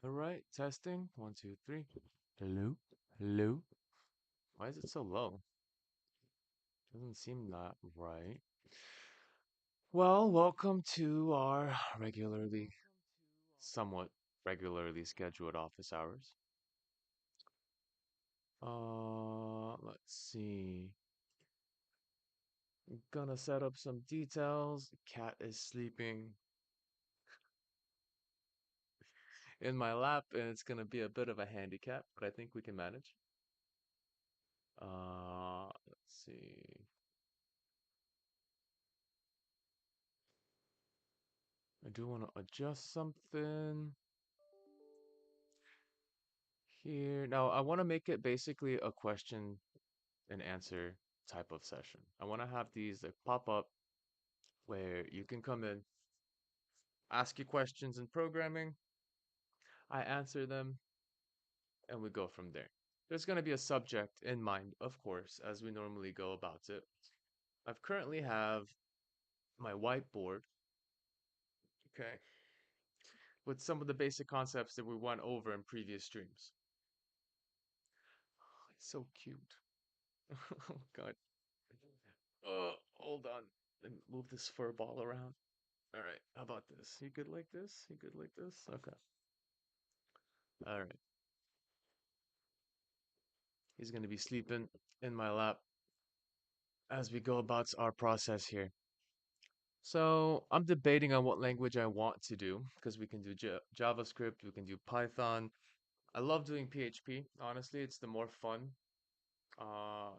All right, testing. One, two, three. Hello? Hello? Why is it so low? Doesn't seem that right. Well, welcome to our somewhat regularly scheduled office hours. Let's see. Gonna set up some details. The cat is sleeping in my lap, and it's gonna be a bit of a handicap, but I think we can manage. Let's see. I do want to adjust something here. Now, I want to make it basically a question and answer type of session. I want to have these like pop up where you can come in, ask you questions in programming, I answer them, and we go from there. There's going to be a subject in mind, of course, as we normally go about it. I've currently have my whiteboard, okay, with some of the basic concepts that we went over in previous streams. Oh, it's so cute. Oh God. Hold on. Let me move this fur ball around. All right. How about this? You good like this? You good like this? Okay. All right. He's gonna be sleeping in my lap as we go about our process here. So I'm debating on what language I want to do because we can do JavaScript, we can do Python. I love doing PHP. Honestly, it's the more fun.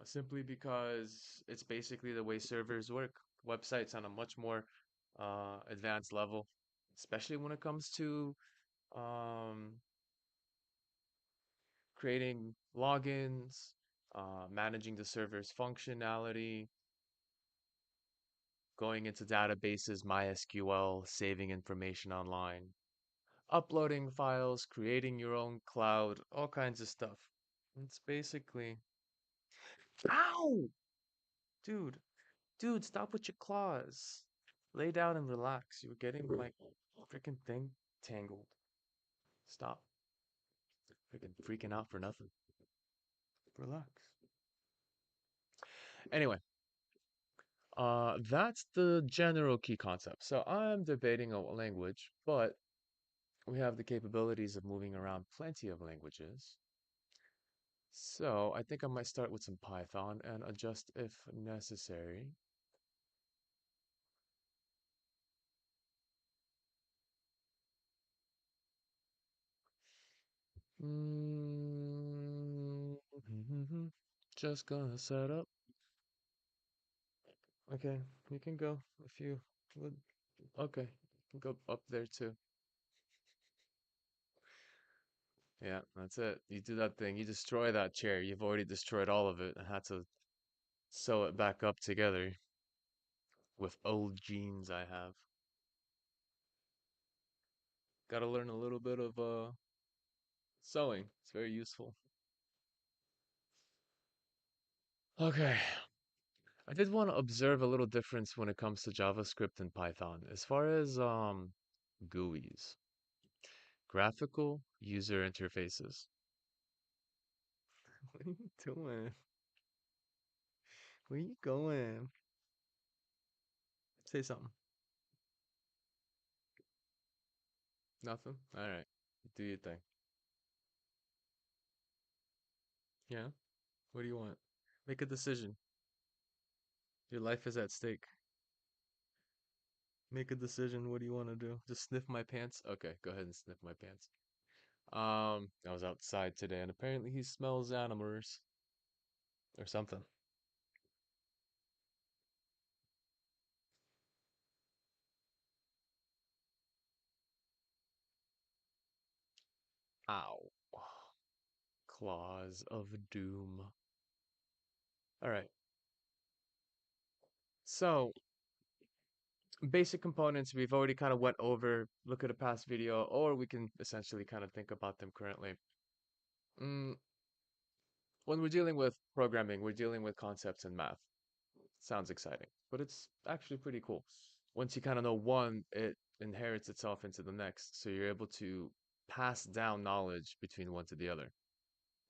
Simply because it's basically the way servers work. Websites on a much more advanced level, especially when it comes to um, creating logins, managing the server's functionality, going into databases, MySQL, saving information online, uploading files, creating your own cloud, all kinds of stuff. It's basically, ow, dude, dude, stop with your claws. Lay down and relax. You're getting my freaking thing tangled. Stop. Freaking out for nothing. Relax. Anyway, that's the general key concept. So I'm debating on what language, but we have the capabilities of moving around plenty of languages. So I think I might start with some Python and adjust if necessary. Mm, Just gonna set up. Okay, you can go if you would. Okay, you can go up there too. Yeah, that's it. You do that thing. You destroy that chair. You've already destroyed all of it and had to sew it back up together with old jeans I have. Got to learn a little bit of sewing. It's very useful. Okay. I did want to observe a little difference when it comes to JavaScript and Python. As far as GUIs, graphical user interfaces. What are you doing? Where you going? Say something. Nothing? All right. Do your thing. Yeah. What do you want? Make a decision. Your life is at stake. Make a decision. What do you want to do? Just sniff my pants? Okay, go ahead and sniff my pants. I was outside today and apparently he smells animals or something. Ow. Claws of doom. All right. So, basic components we've already kind of went over. Look at a past video, or we can essentially kind of think about them currently. Mm, when we're dealing with programming, we're dealing with concepts in math. Sounds exciting, but it's actually pretty cool. Once you kind of know one, it inherits itself into the next. So you're able to pass down knowledge between one to the other.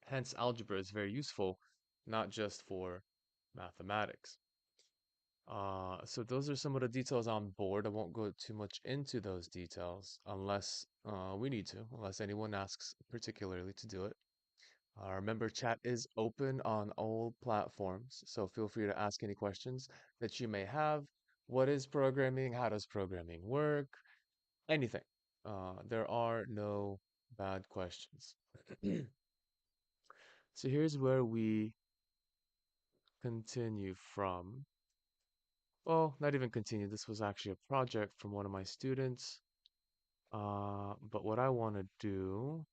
Hence, algebra is very useful, not just for mathematics. So those are some of the details on board. I won't go too much into those details unless we need to, unless anyone asks particularly to do it. Remember, chat is open on all platforms, so feel free to ask any questions that you may have. What is programming? How does programming work? Anything. There are no bad questions. So here's where we continue from. Well, not even continue. This was actually a project from one of my students. But what I want to do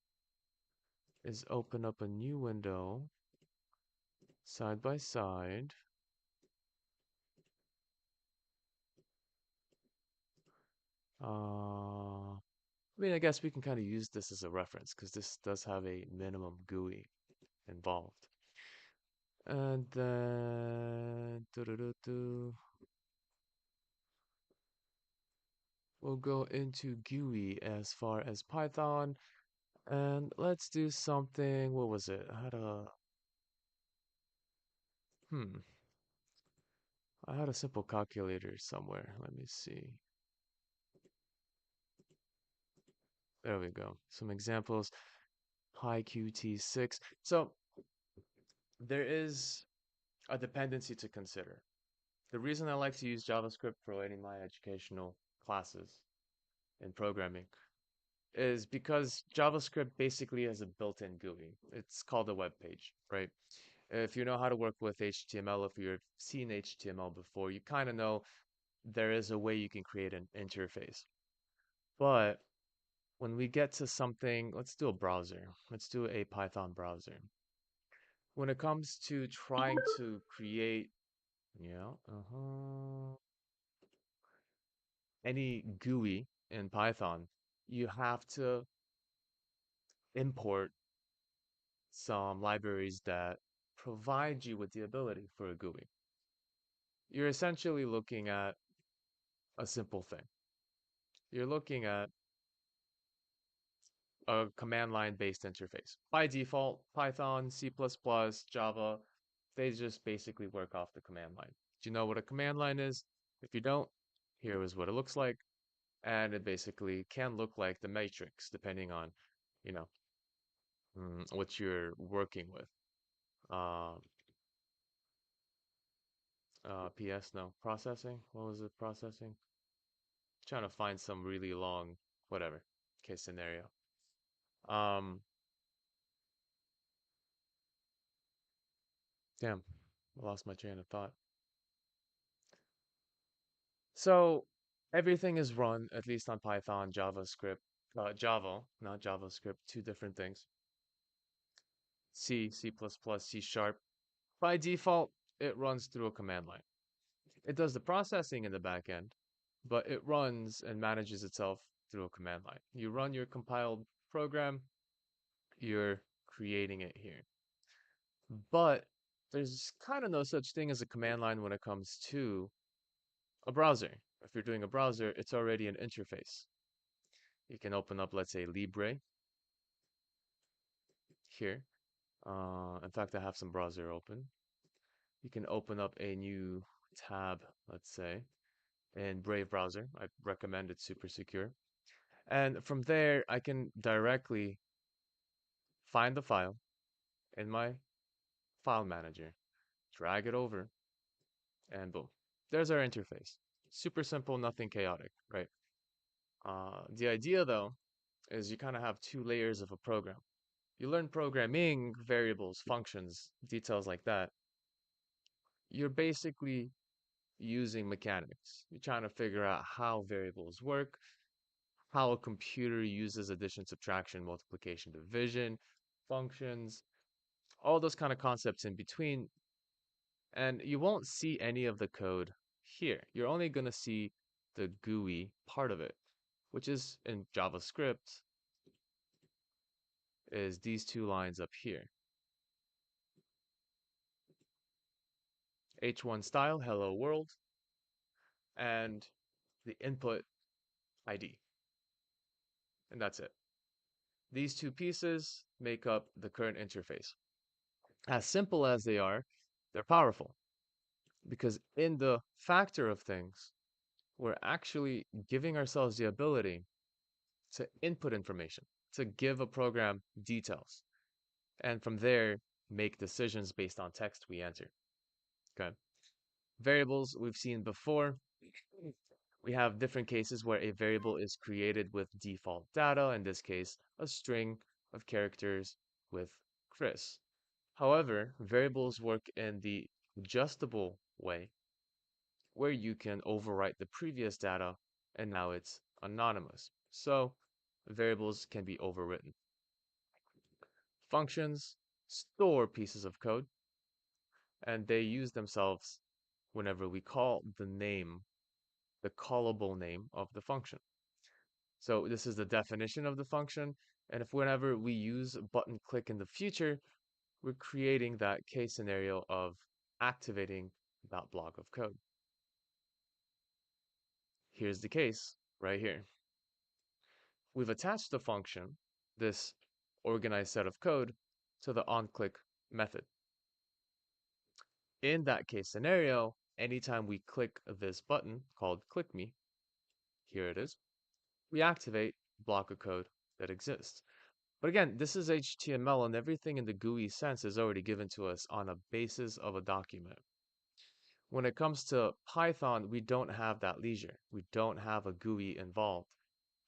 is open up a new window side by side. I mean, I guess we can kind of use this as a reference because this does have a minimum GUI involved. And then we'll go into GUI as far as Python. And let's do something. What was it? Hmm, I had a simple calculator somewhere. Let me see. There we go. Some examples. PyQt6. So there is a dependency to consider. The reason I like to use JavaScript for writing my educational classes in programming is because JavaScript basically has a built-in GUI. It's called a web page, right? If you know how to work with HTML, if you've seen HTML before, you kind of know there is a way you can create an interface. But when we get to something, let's do a browser. Let's do a Python browser. When it comes to trying to create, yeah, any GUI in Python, you have to import some libraries that provide you with the ability for a GUI. You're essentially looking at a simple thing. You're looking at a command line based interface. By default, Python, C++, Java, they just basically work off the command line. Do you know what a command line is? If you don't, here is what it looks like. And it basically can look like the matrix depending on, you know, what you're working with. Um, PS, no, processing. What was it? Processing? Trying to find some really long, whatever, case scenario. Um, Damn, I lost my train of thought. So everything is run, at least on Python, JavaScript, Java, not JavaScript, two different things. C, C++, C Sharp. By default, it runs through a command line. It does the processing in the back end, but it runs and manages itself through a command line. You run your compiled program, you're creating it here. But there's kind of no such thing as a command line when it comes to a browser. If you're doing a browser, it's already an interface. You can open up, let's say, Libre here. In fact, I have some browser open. You can open up a new tab, let's say, in Brave browser. I recommend it's super secure. And from there, I can directly find the file in my file manager, drag it over, and boom. There's our interface. Super simple, nothing chaotic, right? The idea, though, is you kind of have two layers of a program. You learn programming, variables, functions, details like that. You're basically using mechanics. You're trying to figure out how variables work, how a computer uses addition, subtraction, multiplication, division, functions, all those kind of concepts in between. And you won't see any of the code here. You're only going to see the GUI part of it, which is in JavaScript, is these two lines up here. H1 style, hello world, and the input ID. And that's it. These two pieces make up the current interface. As simple as they are, they're powerful because in the factor of things, we're actually giving ourselves the ability to input information, to give a program details, and from there, make decisions based on text we enter. Okay. Variables we've seen before. We have different cases where a variable is created with default data, in this case, a string of characters with Chris. However, variables work in the adjustable way, where you can overwrite the previous data and now it's anonymous. So variables can be overwritten. Functions store pieces of code and they use themselves whenever we call the name, the callable name of the function. So this is the definition of the function. And if whenever we use button click in the future, we're creating that case scenario of activating that block of code. Here's the case right here. We've attached the function, this organized set of code, to the onClick method. In that case scenario, anytime we click this button called click me, here it is, we activate a block of code that exists. But again, this is HTML and everything in the GUI sense is already given to us on a basis of a document. When it comes to Python, we don't have that leisure. We don't have a GUI involved.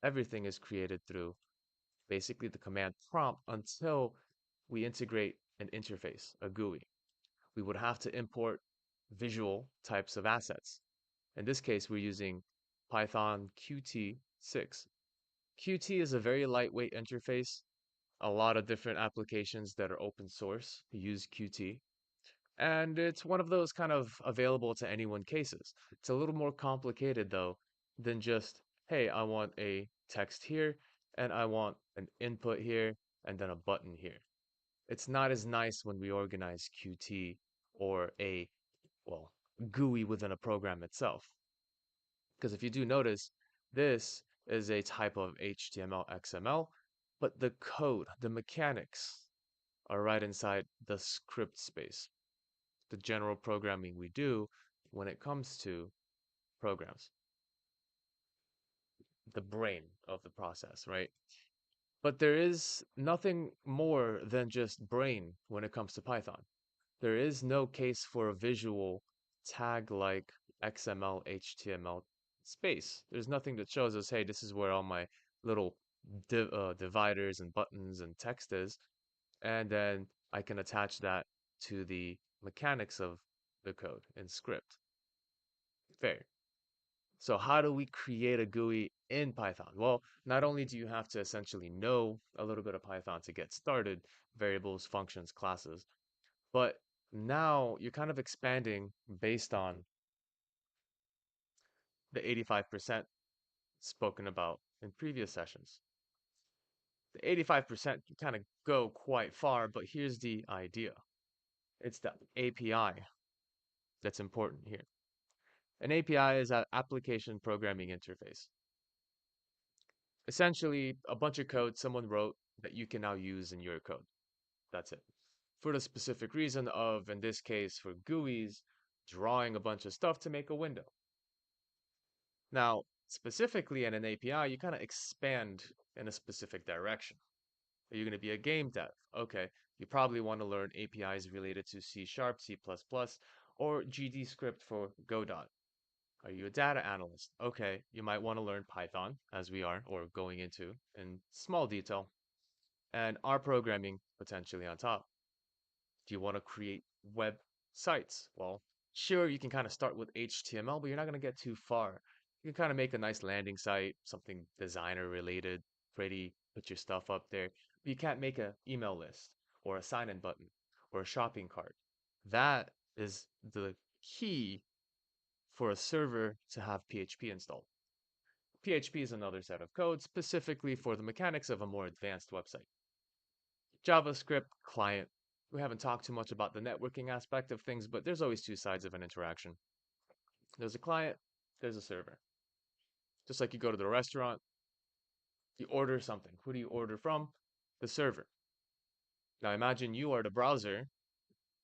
Everything is created through basically the command prompt until we integrate an interface, a GUI. We would have to import visual types of assets. In this case, we're using Python Qt6. Qt is a very lightweight interface. A lot of different applications that are open source use Qt. And it's one of those kind of available to anyone cases. It's a little more complicated though than just, hey, I want a text here and I want an input here and then a button here. It's not as nice when we organize Qt or a, well, GUI within a program itself. Because if you do notice, this is a type of HTML, XML, but the code, the mechanics are right inside the script space, the general programming we do when it comes to programs, the brain of the process, right? But there is nothing more than just brain when it comes to Python. There is no case for a visual tag like XML, HTML space. There's nothing that shows us, hey, this is where all my little dividers and buttons and text is. And then I can attach that to the mechanics of the code in script. Fair. So how do we create a GUI in Python? Well, not only do you have to essentially know a little bit of Python to get started, variables, functions, classes, but now you're kind of expanding based on the 85% spoken about in previous sessions. The 85% can kind of go quite far, but here's the idea. It's the API that's important here. An API is an application programming interface. Essentially, a bunch of code someone wrote that you can now use in your code. That's it. For the specific reason of, in this case, for GUIs, drawing a bunch of stuff to make a window. Now, specifically in an API, you kind of expand in a specific direction. Are you going to be a game dev? Okay, you probably want to learn APIs related to C Sharp, C++, or GDScript for Godot. Are you a data analyst? Okay, you might want to learn Python, as we are, or going into in small detail, and R programming potentially on top. Do you want to create websites? Well, sure, you can kind of start with HTML, but you're not going to get too far. You can kind of make a nice landing site, something designer related, pretty, put your stuff up there. But you can't make an email list or a sign in button or a shopping cart. That is the key for a server to have PHP installed. PHP is another set of code specifically for the mechanics of a more advanced website. JavaScript client. We haven't talked too much about the networking aspect of things, but there's always two sides of an interaction. There's a client, there's a server. Just like you go to the restaurant, you order something. Who do you order from? the server. Now imagine you are the browser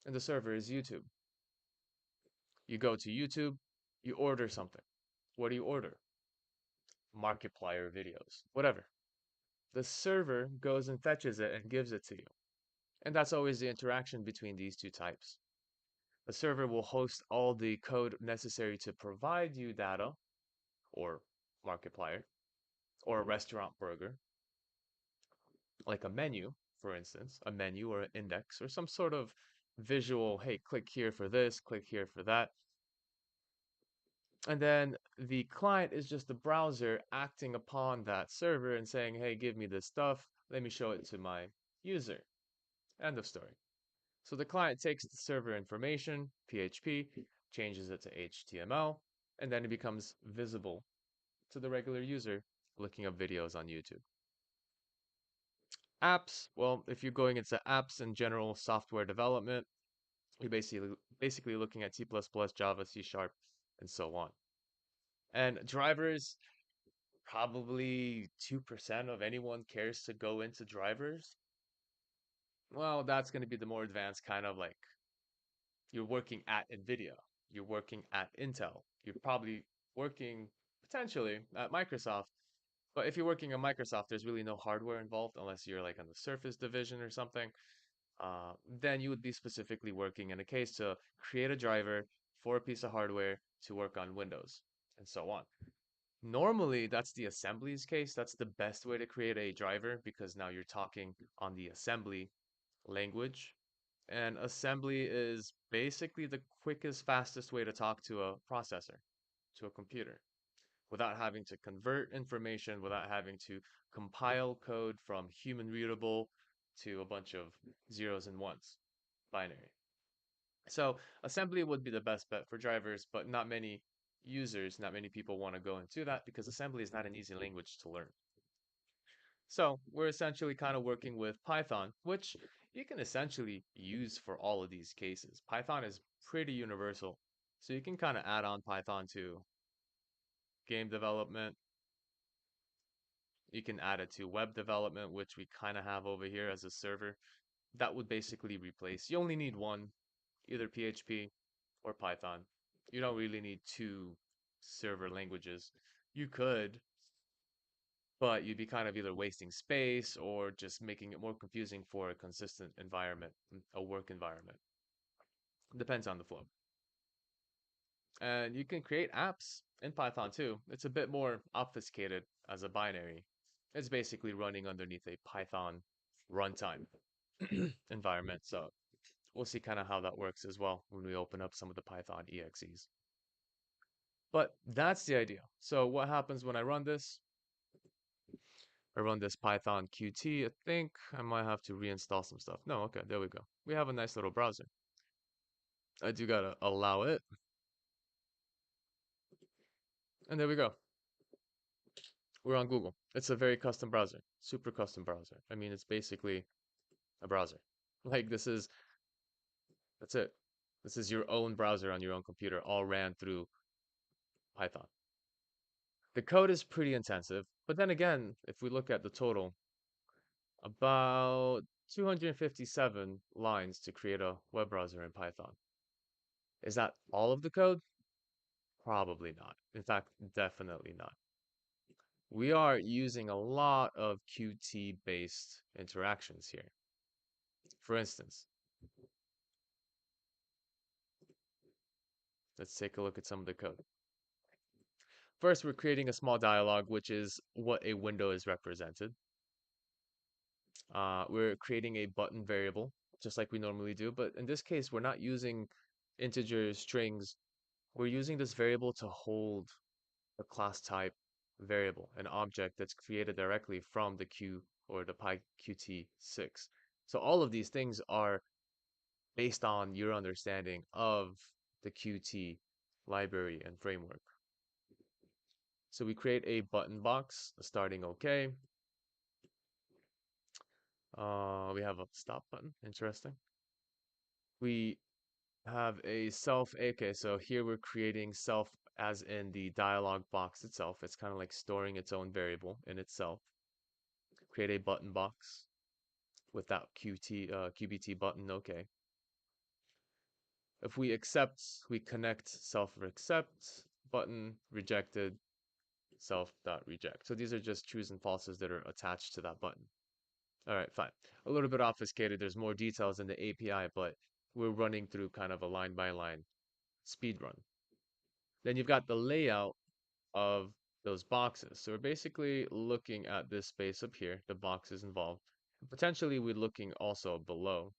and the server is YouTube. You go to YouTube, you order something. What do you order? Markiplier videos, whatever. The server goes and fetches it and gives it to you. And that's always the interaction between these two types. The server will host all the code necessary to provide you data, or Markiplier, or a restaurant burger, like a menu, for instance, a menu or an index, or some sort of visual, hey, click here for this, click here for that. And then the client is just the browser acting upon that server and saying, hey, give me this stuff. Let me show it to my user. End of story. So the client takes the server information, PHP, changes it to HTML, and then it becomes visible to the regular user looking up videos on YouTube. Apps, well, if you're going into apps and general software development, you're basically looking at C++, Java, C Sharp, and so on. And drivers, probably 2% of anyone cares to go into drivers. Well, that's going to be the more advanced kind of like you're working at NVIDIA, you're working at Intel, you're probably working potentially at Microsoft. But if you're working on Microsoft, there's really no hardware involved unless you're like on the Surface division or something. Then you would be specifically working in a case to create a driver for a piece of hardware to work on Windows and so on. Normally, that's the assembly's case. That's the best way to create a driver because now you're talking on the assembly language. And assembly is basically the quickest, fastest way to talk to a processor, to a computer, without having to convert information, without having to compile code from human readable to a bunch of zeros and ones, binary. So assembly would be the best bet for drivers, but not many users, not many people want to go into that because assembly is not an easy language to learn. So we're essentially kind of working with Python, which you can essentially use for all of these cases. Python is pretty universal. So you can kind of add on Python to game development. You can add it to web development, which we kind of have over here as a server. That would basically replace. You only need one, either PHP or Python. You don't really need two server languages. You could, but you'd be kind of either wasting space or just making it more confusing for a consistent environment, a work environment. Depends on the flow. And you can create apps in Python too. It's a bit more obfuscated as a binary. It's basically running underneath a Python runtime environment. So we'll see kind of how that works as well when we open up some of the Python EXEs. But that's the idea. So what happens when I run this? I run this Python Qt. I think I might have to reinstall some stuff. No, okay, there we go. We have a nice little browser. I do gotta allow it. And there we go. We're on Google. It's a very custom browser, super custom browser. I mean, it's basically a browser. Like that's it. This is your own browser on your own computer, all ran through Python. The code is pretty intensive, but then again, if we look at the total, about 257 lines to create a web browser in Python. Is that all of the code? Probably not. In fact, definitely not. We are using a lot of Qt-based interactions here. For instance, let's take a look at some of the code. First, we're creating a small dialog, which is what a window is represented. We're creating a button variable, just like we normally do, but in this case, we're not using integer strings. We're using this variable to hold a class type variable, an object that's created directly from the Q or the PyQt6. So all of these things are based on your understanding of the Qt library and framework. So we create a button box, starting OK. We have a stop button, interesting. We have a self, okay, so here we're creating self as in the dialog box itself. It's kind of like storing its own variable in itself. Create a button box. with that QBT button. Okay. If we accept, we connect self-accept button, rejected, self.reject. So these are just trues and falses that are attached to that button. All right, fine. A little bit obfuscated. There's more details in the API, but we're running through kind of a line by line speed run. Then you've got the layout of those boxes. So we're basically looking at this space up here, the boxes involved. Potentially we're looking also below.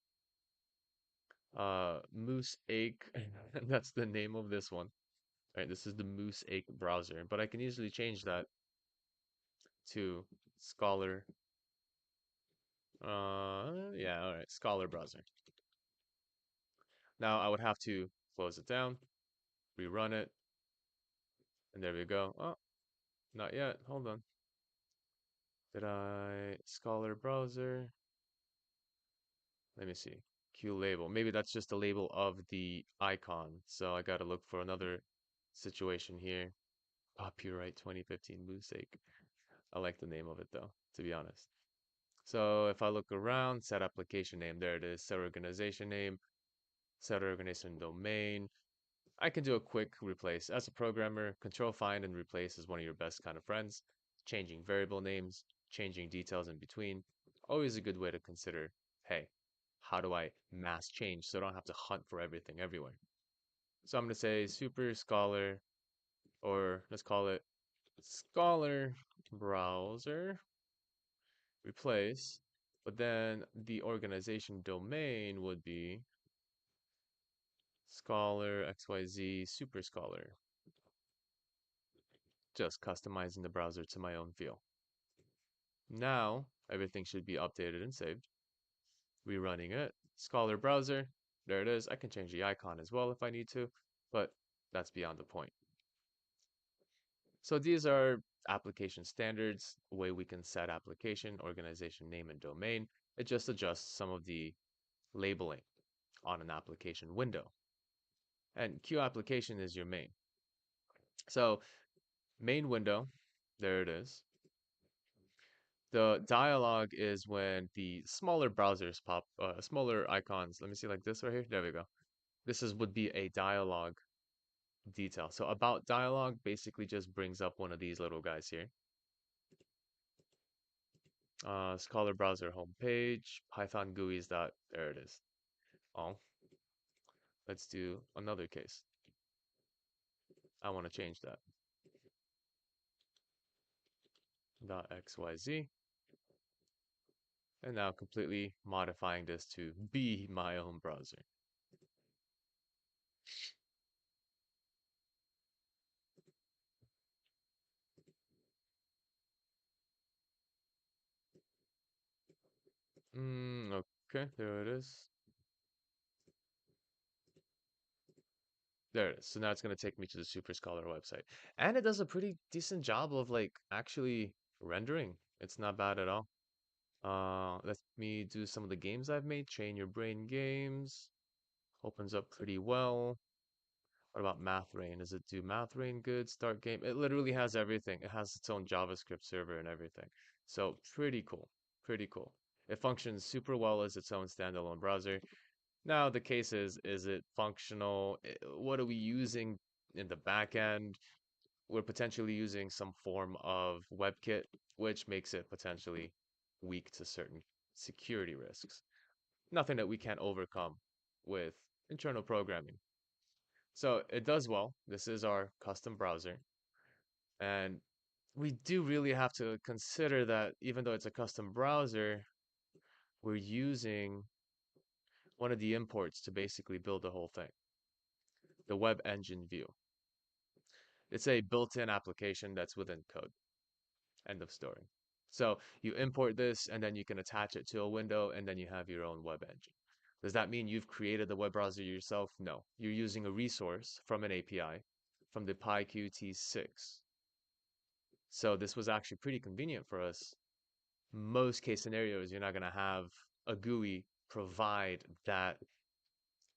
Moose Ache, that's the name of this one. All right, this is the Moose Ache browser, but I can easily change that to Scholar. Yeah, all right, Scholar browser. Now I would have to close it down, rerun it, and there we go. Oh, not yet. Hold on. Did I Scholar browser? Let me see. Q label. Maybe that's just the label of the icon. So I gotta look for another situation here. Copyright 2015 Moosake. I like the name of it though, to be honest. So if I look around, set application name, there it is. Set organization name, set organization domain. I can do a quick replace. As a programmer, control find and replace is one of your best kind of friends. Changing variable names, changing details in between. Always a good way to consider, hey, how do I mass change so I don't have to hunt for everything everywhere? So I'm going to say super scholar, or let's call it scholar browser, replace. But then the organization domain would be scholar XYZ super scholar. Just customizing the browser to my own feel. Now, everything should be updated and saved. Rerunning it. Scholar browser. There it is. I can change the icon as well if I need to, but that's beyond the point. So these are application standards, a way we can set application, organization name, and domain. It just adjusts some of the labeling on an application window. And Q application is your main. So main window, there it is. The dialog is when the smaller browsers pop, smaller icons. Let me see like this right here. There we go. This is would be a dialog detail. So about dialog basically just brings up one of these little guys here. Scholar browser homepage, Python GUIs dot, there it is. Oh, let's do another case. I want to change that. Dot .xyz. And now completely modifying this to be my own browser. Okay, there it is. There it is. So now it's going to take me to the Super Scholar website. And it does a pretty decent job of like actually rendering. It's not bad at all. Let me do some of the games I've made. Train Your Brain games. Opens up pretty well. What about Math Rain? Does it do Math Rain good? Start game. It literally has everything. It has its own JavaScript server and everything. So pretty cool. Pretty cool. It functions super well as its own standalone browser. Now the case is it functional? What are we using in the back end? We're potentially using some form of WebKit, which makes it potentially weak to certain security risks. Nothing that we can't overcome with internal programming. So it does well. This is our custom browser. And we do really have to consider that even though it's a custom browser, we're using one of the imports to basically build the whole thing, the web engine view. It's a built-in application that's within code. End of story. So you import this and then you can attach it to a window and then you have your own web engine. Does that mean you've created the web browser yourself? No. You're using a resource from an API from the PyQt6. So this was actually pretty convenient for us. Most case scenarios, you're not going to have a GUI provide that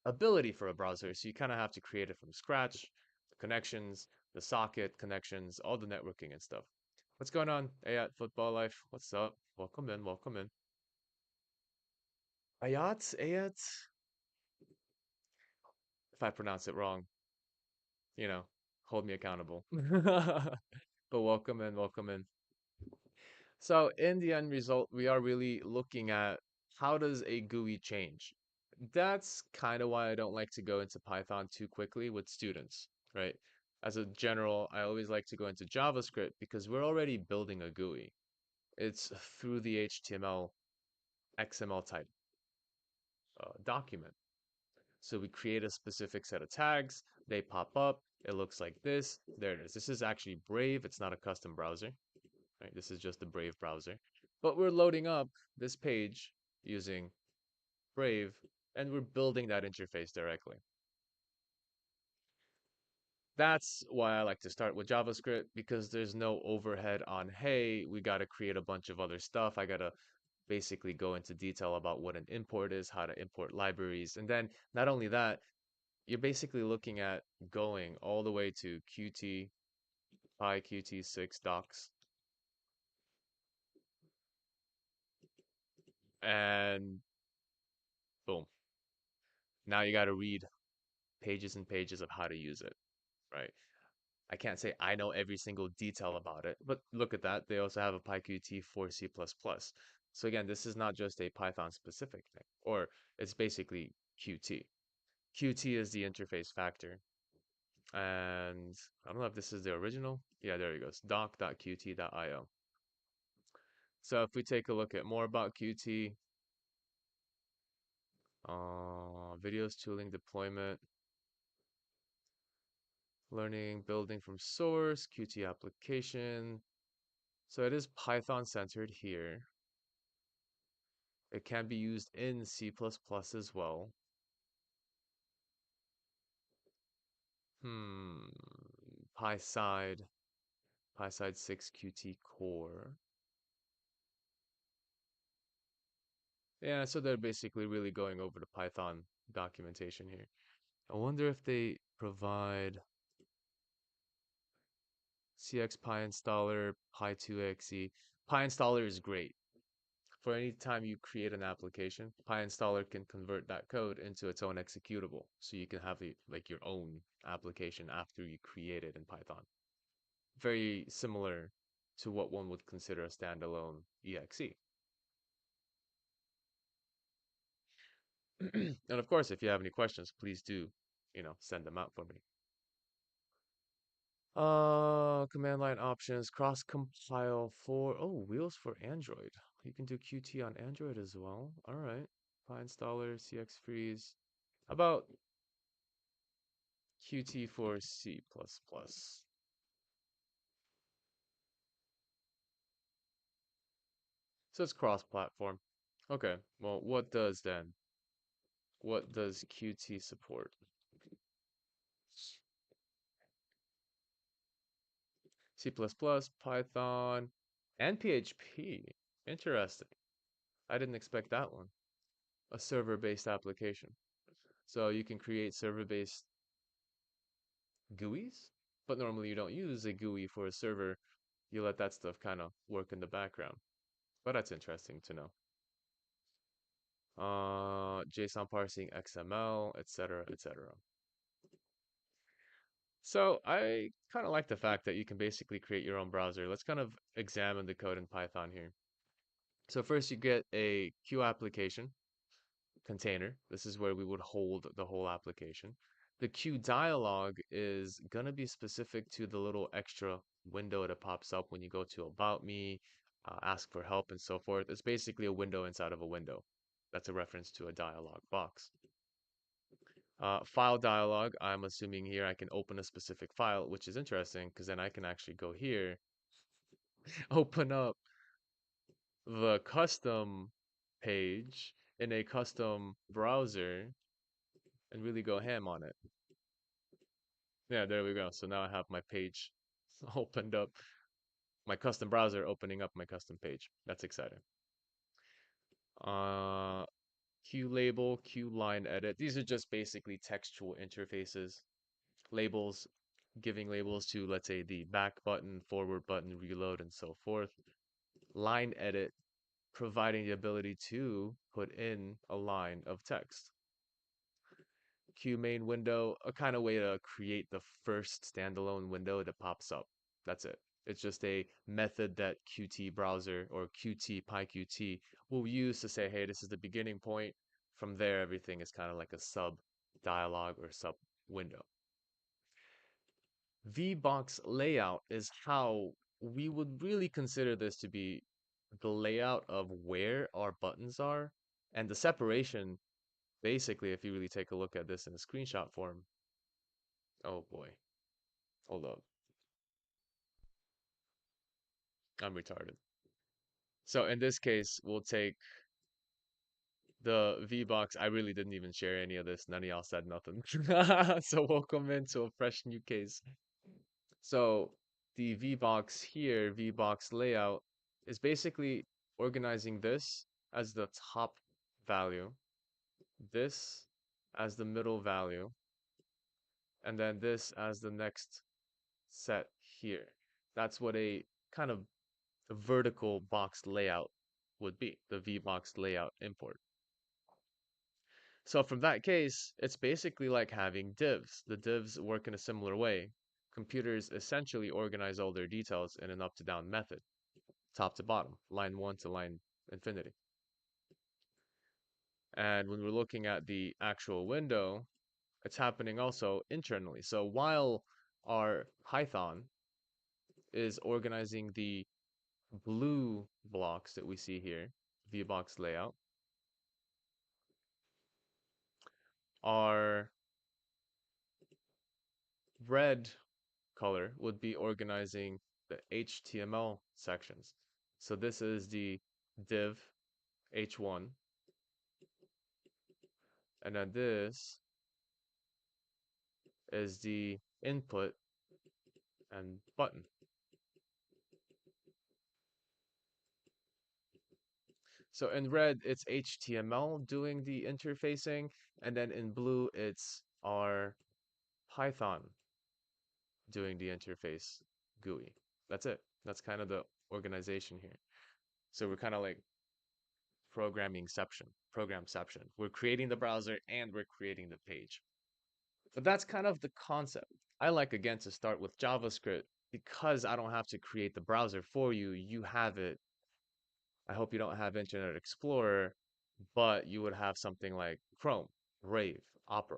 ability for a browser. So you kind of have to create it from scratch, the connections, the socket connections, all the networking and stuff. What's going on? Hey, at Football Life. What's up? Welcome in. Welcome in. Ayat, Ayat, if I pronounce it wrong, you know, hold me accountable. But welcome in, welcome in. So in the end result, we are really looking at how does a GUI change? That's kind of why I don't like to go into Python too quickly with students, right? As a general, I always like to go into JavaScript because we're already building a GUI. It's through the HTML, XML type document. So we create a specific set of tags, they pop up, it looks like this. There it is. This is actually Brave, it's not a custom browser, right? This is just the Brave browser. But we're loading up this page using Brave, and we're building that interface directly. That's why I like to start with JavaScript because there's no overhead on, hey, we got to create a bunch of other stuff. I got to basically go into detail about what an import is, how to import libraries. And then not only that, you're basically looking at going all the way to Qt, PyQt6 docs, and boom. Now you got to read pages and pages of how to use it, right? I can't say I know every single detail about it, but look at that. They also have a PyQt for C++. So again, this is not just a Python specific thing, or it's basically Qt. Qt is the interface factor. And I don't know if this is the original. Yeah, there it goes. doc.qt.io. So if we take a look at more about Qt, videos, tooling, deployment, learning, building from source, Qt application. So it is Python centered here. It can be used in C++ as well. Hmm. PySide, PySide 6 Qt Core. Yeah, so they're basically really going over the Python documentation here. I wonder if they provide CX PyInstaller, Py2xe. PyInstaller is great. For any time you create an application, PyInstaller can convert that code into its own executable. So you can have like your own application after you create it in Python. Very similar to what one would consider a standalone exe. And of course, if you have any questions, please do, send them out for me. Command line options, cross compile for, wheels for Android. You can do Qt on Android as well. All right. PyInstaller, CX freeze. How about Qt for C++? So it's cross-platform. Okay. Well, what does then? What does Qt support? C++, Python, and PHP. Interesting. I didn't expect that one. A server-based application. So you can create server-based GUIs, but normally you don't use a GUI for a server. You let that stuff kind of work in the background. But that's interesting to know. JSON parsing, XML, etc., etc. So I kind of like the fact that you can basically create your own browser. Let's kind of examine the code in Python here. So first you get a Q application container. This is where we would hold the whole application. The Q dialog is going to be specific to the little extra window that pops up when you go to About Me, ask for help, and so forth. It's basically a window inside of a window. That's a reference to a dialog box. File dialog, I'm assuming here I can open a specific file, which is interesting because then I can actually go here, open up the custom page in a custom browser and really go ham on it. Yeah, there we go. So now I have my page opened up, my custom browser opening up my custom page. That's exciting. Uh, Q label, Q line edit. These are just basically textual interfaces, labels, giving labels to, let's say, the back button, forward button, reload, and so forth. Line edit. providing the ability to put in a line of text. Q main window, a kind of way to create the first standalone window that pops up. That's it. It's just a method that Qt browser or Qt PyQt will use to say, hey, this is the beginning point. From there, everything is kind of like a sub dialog or sub window. VBox layout is how we would really consider this to be the layout of where our buttons are and the separation. Basically, if you really take a look at this in a screenshot form, oh boy, hold up, I'm retarded. So in this case, we'll take the VBox. I really didn't even share any of this. None of y'all said nothing. So welcome into a fresh new case. So the VBox here, VBox layout, is basically organizing this as the top value, this as the middle value, and then this as the next set here. That's what a kind of vertical box layout would be, the VBox layout import. So from that case, it's basically like having divs. The divs work in a similar way. Computers essentially organize all their details in an up to down method, top to bottom, line 1 to line infinity. And when we're looking at the actual window, it's happening also internally. So while our Python is organizing the blue blocks that we see here, VBox layout, our red color would be organizing the HTML sections. So this is the div h1, and then this is the input and button. So in red, it's HTML doing the interfacing, and then in blue, it's our Python doing the interface GUI. That's it. That's kind of the organization here. So we're kind of like programception. We're creating the browser and we're creating the page. But that's kind of the concept. I like again to start with JavaScript because I don't have to create the browser for you. You have it. I hope you don't have Internet Explorer, but you would have something like Chrome, Brave, Opera.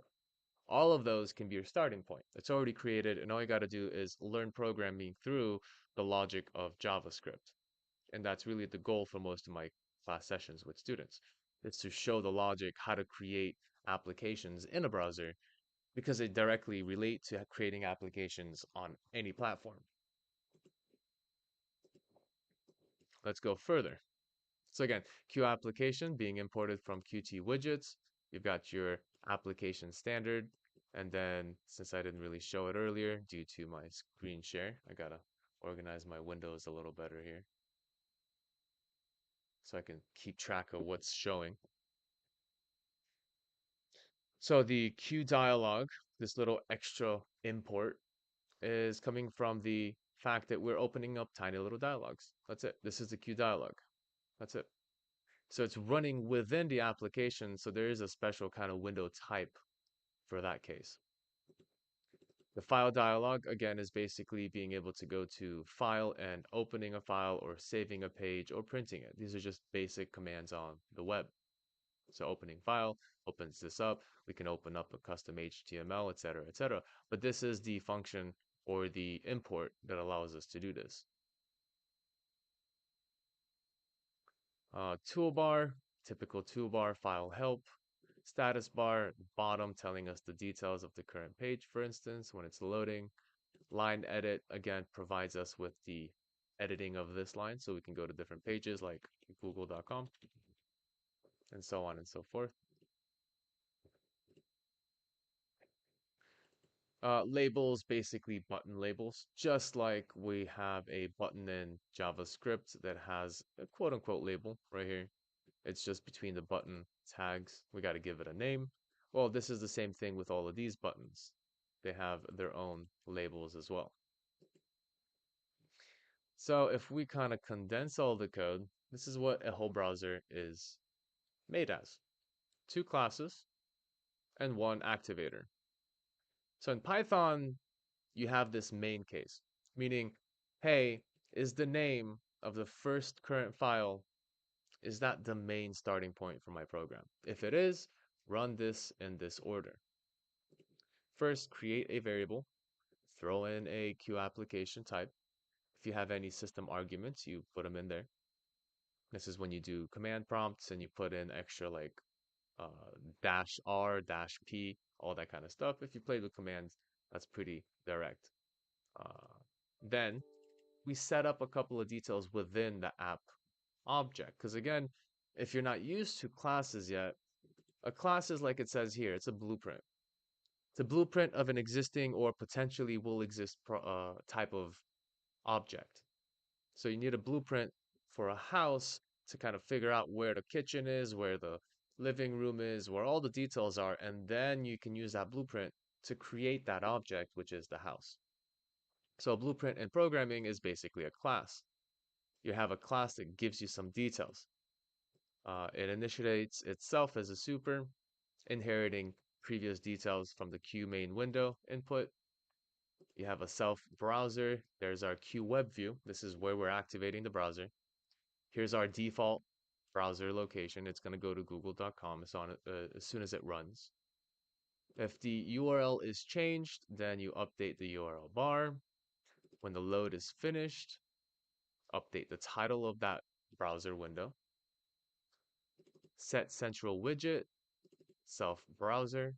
All of those can be your starting point. It's already created, and all you got to do is learn programming through the logic of JavaScript. And that's really the goal for most of my class sessions with students. It's to show the logic how to create applications in a browser because they directly relate to creating applications on any platform. Let's go further. So again, Q application being imported from Qt widgets. You've got your application standard. And then since I didn't really show it earlier due to my screen share, I gotta organize my windows a little better here so I can keep track of what's showing. So the Q dialog, this little extra import, is coming from the fact that we're opening up tiny little dialogs. That's it. This is the Q dialog. That's it. So it's running within the application, so there is a special kind of window type for that case. The file dialog, again, is basically being able to go to file and opening a file or saving a page or printing it. These are just basic commands on the web. So opening file opens this up. We can open up a custom HTML, etc., etc. But this is the function or the import that allows us to do this. Toolbar, typical toolbar, file help. Status bar, bottom telling us the details of the current page, for instance, when it's loading. Line edit, again, provides us with the editing of this line so we can go to different pages like google.com and so on and so forth. Labels, basically button labels, just like we have a button in JavaScript that has a quote unquote label right here. It's just between the button tags. We got to give it a name. Well, this is the same thing with all of these buttons. They have their own labels as well. So if we kind of condense all the code, This is what a whole browser is made as. Two classes and one activator. So in Python, you have this main case, meaning, hey, is the name of the first current file, is that the main starting point for my program? If it is, run this in this order. First, create a variable, throw in a QApplication type. If you have any system arguments, you put them in there. This is when you do command prompts and you put in extra like dash R, dash P, all that kind of stuff. If you played with commands, that's pretty direct. Uh, then we set up a couple of details within the app object. Because again, if you're not used to classes yet, a class is like it says here, it's a blueprint. It's a blueprint of an existing or potentially will exist type of object. So you need a blueprint for a house to kind of figure out where the kitchen is, where the living room is, where all the details are, and then you can use that blueprint to create that object, which is the house. So a blueprint in programming is basically a class. You have a class that gives you some details. It initiates itself as a super, inheriting previous details from the Q main window input. You have a self browser. There's our Q web view. This is where we're activating the browser. Here's our default browser location. It's going to go to google.com as soon as it runs. If the URL is changed, then you update the URL bar. When the load is finished, update the title of that browser window. Set central widget, self browser,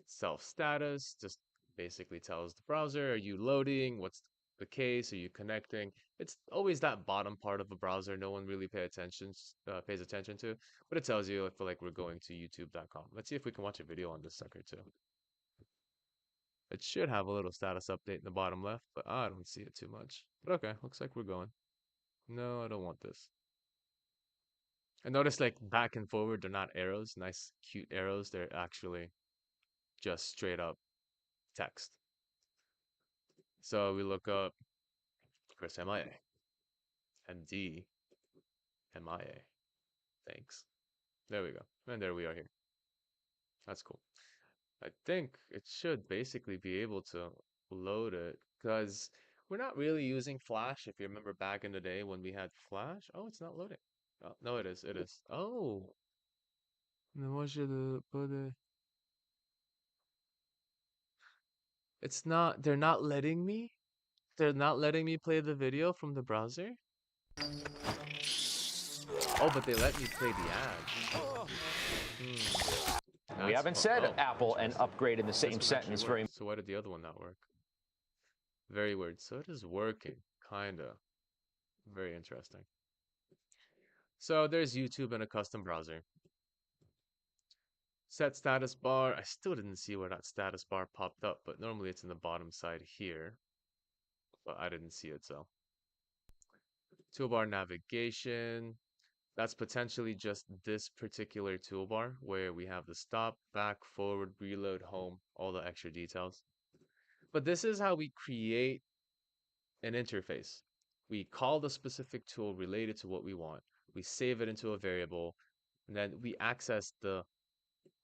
self status, just basically tells the browser, are you loading? What's the case? Are you connecting? It's always that bottom part of the browser no one really pays attention to, but it tells you if like we're going to youtube.com. Let's see if we can watch a video on this sucker too. It should have a little status update in the bottom left, but I don't see it too much. But okay, looks like we're going. No, I don't want this. And notice like back and forward, they're not arrows, nice cute arrows. They're actually just straight up text. So we look up Chris MIA, MD, MIA. Thanks. There we go. And there we are here. That's cool. I think it should basically be able to load it because we're not really using Flash. If you remember back in the day when we had Flash. Oh, it's not loading. Oh, no, it is. It is. Oh. It's not, they're not letting me? They're not letting me play the video from the browser? Oh, but they let me play the ad. We haven't said Oh, Apple and upgrade in the same sentence very. So why did the other one not work? Very weird. So it is working, kinda. Very interesting. So there's YouTube and a custom browser. Set status bar. I still didn't see where that status bar popped up, but normally it's in the bottom side here. But I didn't see it, so. Toolbar navigation. That's potentially just this particular toolbar where we have the stop, back, forward, reload, home, all the extra details. But this is how we create an interface. We call the specific tool related to what we want. We save it into a variable, and then we access the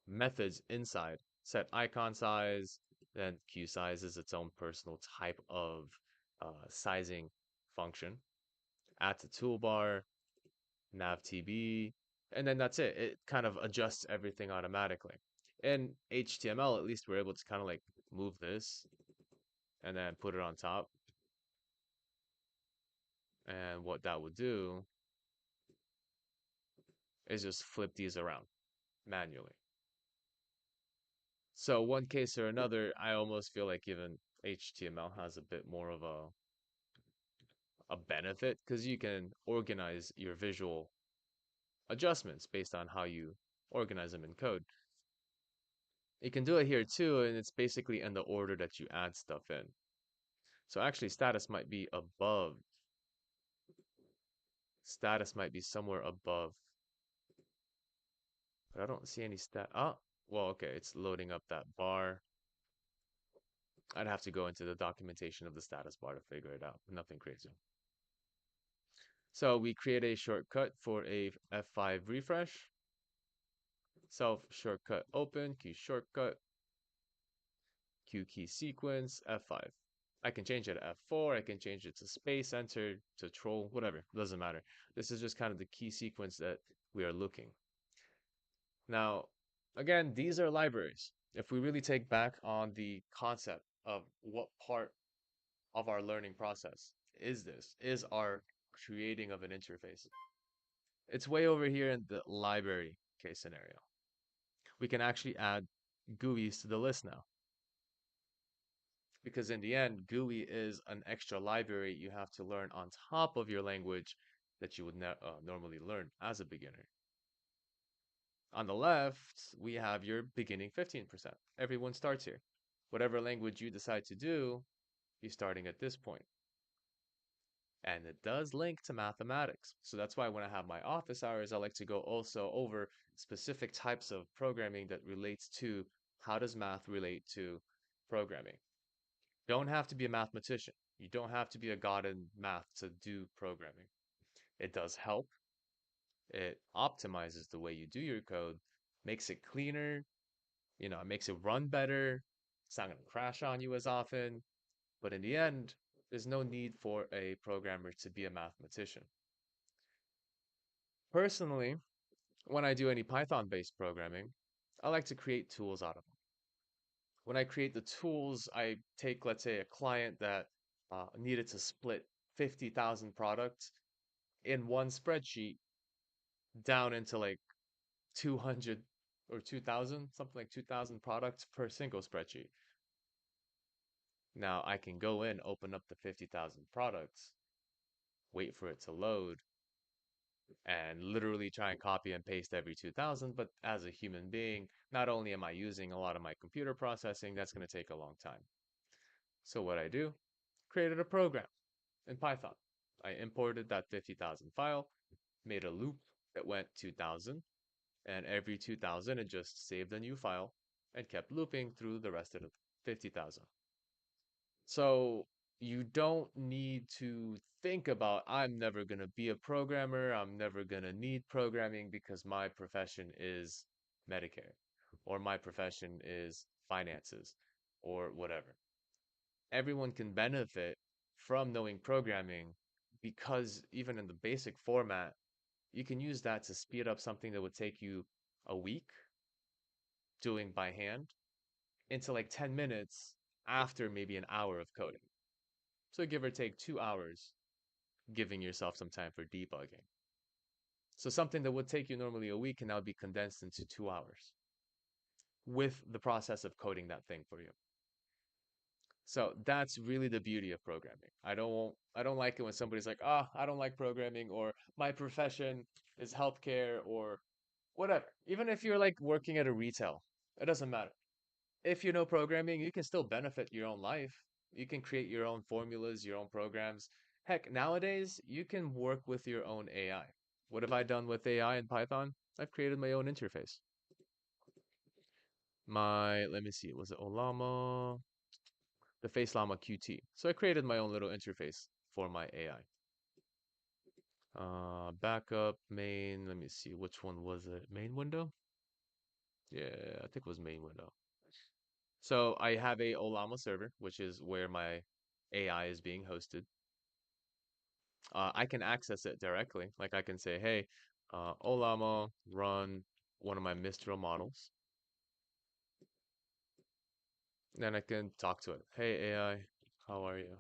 methods inside. Set icon size, then QSize is its own personal type of sizing function. Add to toolbar, navtb, and then that's it. It kind of adjusts everything automatically. In HTML, at least we're able to kind of like move this and then put it on top. And what that would do is just flip these around manually. So one case or another, I almost feel like even HTML has a bit more of a benefit because you can organize your visual adjustments based on how you organize them in code. You can do it here too, and it's basically in the order that you add stuff in. So actually status might be above. Status might be somewhere above. But I don't see any oh, well, okay, it's loading up that bar. I'd have to go into the documentation of the status bar to figure it out. Nothing crazy. So we create a shortcut for a F5 refresh. Self shortcut open, key shortcut, Q key sequence, F5. I can change it to F4, I can change it to space, enter, to troll, whatever, doesn't matter. This is just kind of the key sequence that we are looking. Now, again, these are libraries. If we really take back on the concept of what part of our learning process is our creating of an interface. It's way over here in the library case scenario. We can actually add GUIs to the list now. Because in the end, GUI is an extra library you have to learn on top of your language that you would normally learn as a beginner. On the left, we have your beginning 15%. Everyone starts here. Whatever language you decide to do, you're starting at this point. And it does link to mathematics. So that's why when I have my office hours, I like to go also over specific types of programming that relates to how does math relate to programming. Don't have to be a mathematician. You don't have to be a god in math to do programming. It does help. It optimizes the way you do your code, makes it cleaner, it makes it run better. It's not going to crash on you as often. But in the end, there's no need for a programmer to be a mathematician. Personally, when I do any Python-based programming, I like to create tools out of them. When I create the tools, I take, let's say, a client that needed to split 50,000 products in one spreadsheet down into like 200 or 2,000, something like 2,000 products per single spreadsheet. Now I can go in, open up the 50,000 products, wait for it to load, and literally try and copy and paste every 2000. But as a human being, not only am I using a lot of my computer processing, that's going to take a long time. So what I do, created a program in Python. I imported that 50,000 file, made a loop that went 2000, and every 2000 it just saved a new file and kept looping through the rest of the 50,000. So you don't need to think about, I'm never going to be a programmer, I'm never going to need programming because my profession is Medicare, or my profession is finances, or whatever. Everyone can benefit from knowing programming because even in the basic format, you can use that to speed up something that would take you a week doing by hand into like 10 minutes after maybe an hour of coding. So give or take 2 hours, giving yourself some time for debugging. So something that would take you normally a week can now be condensed into 2 hours with the process of coding that thing for you. So that's really the beauty of programming. I don't like it when somebody's like, "Ah, I don't like programming," or "My profession is healthcare," or whatever. Even if you're like working at a retail, it doesn't matter. If you know programming, you can still benefit your own life. You can create your own formulas, your own programs. Heck, nowadays you can work with your own AI. What have I done with AI in Python? I've created my own interface. Let me see, was it Olama? The Face Llama Qt. So I created my own little interface for my AI. Backup, main, let me see, which one was it? Main window? Yeah, I think it was main window. So I have a Olama server, which is where my AI is being hosted. I can access it directly. Like I can say, hey, Olama, run one of my Mistral models. Then I can talk to it. Hey, AI, how are you?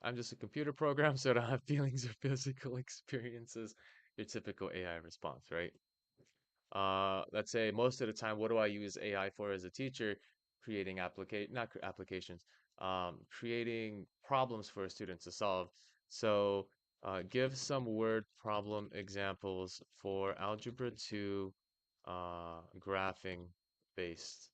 I'm just a computer program, so I don't have feelings or physical experiences. Your typical AI response, right? Let's say most of the time, what do I use AI for as a teacher? Creating not applications, creating problems for a student to solve. So, give some word problem examples for Algebra 2, graphing based.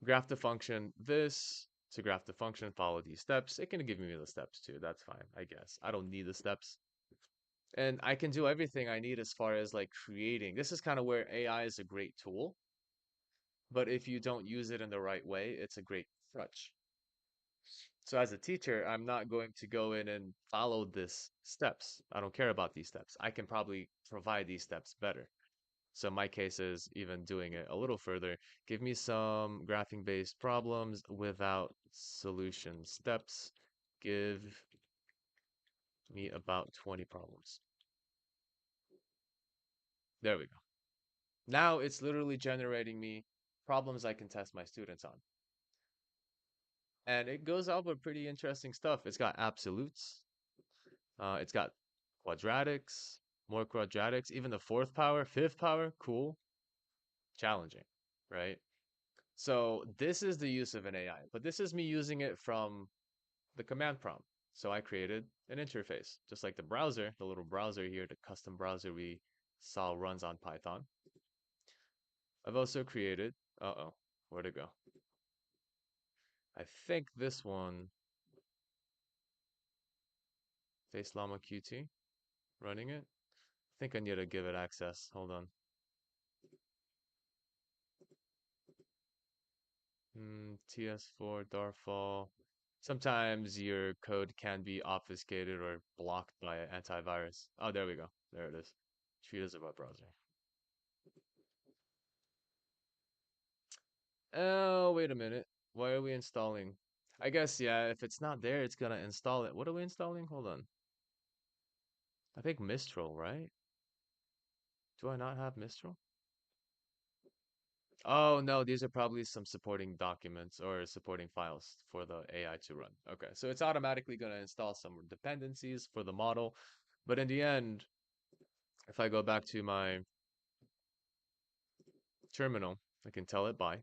Graph the function this. To graph the function, follow these steps. It can give me the steps too. That's fine, I guess. I don't need the steps. And I can do everything I need as far as like creating. This is kind of where AI is a great tool, but if you don't use it in the right way, it's a great crutch. So as a teacher, I'm not going to go in and follow this steps. I don't care about these steps. I can probably provide these steps better. So my case is even doing it a little further. Give me some graphing-based problems without solution steps. Give me about 20 problems. There we go. Now it's literally generating me problems I can test my students on. And it goes off with pretty interesting stuff. It's got absolutes. It's got quadratics, more quadratics, even the fourth power, fifth power, cool, challenging, right? So this is the use of an AI, but this is me using it from the command prompt. So I created an interface, just like the browser, the little browser here, the custom browser we saw runs on Python. I've also created, uh-oh, where'd it go? I think this one, Face Llama Qt, running it. I think I need to give it access. Hold on. TS4, Darfall. Sometimes your code can be obfuscated or blocked by antivirus. Oh, there we go. There it is. Treat as a web browser. Oh, wait a minute. Why are we installing? I guess, yeah, if it's not there, it's gonna install it. What are we installing? Hold on. I think Mistral, right? Do I not have Mistral? Oh, no, these are probably some supporting documents or supporting files for the AI to run. Okay, so it's automatically going to install some dependencies for the model. But in the end, if I go back to my terminal, I can tell it by.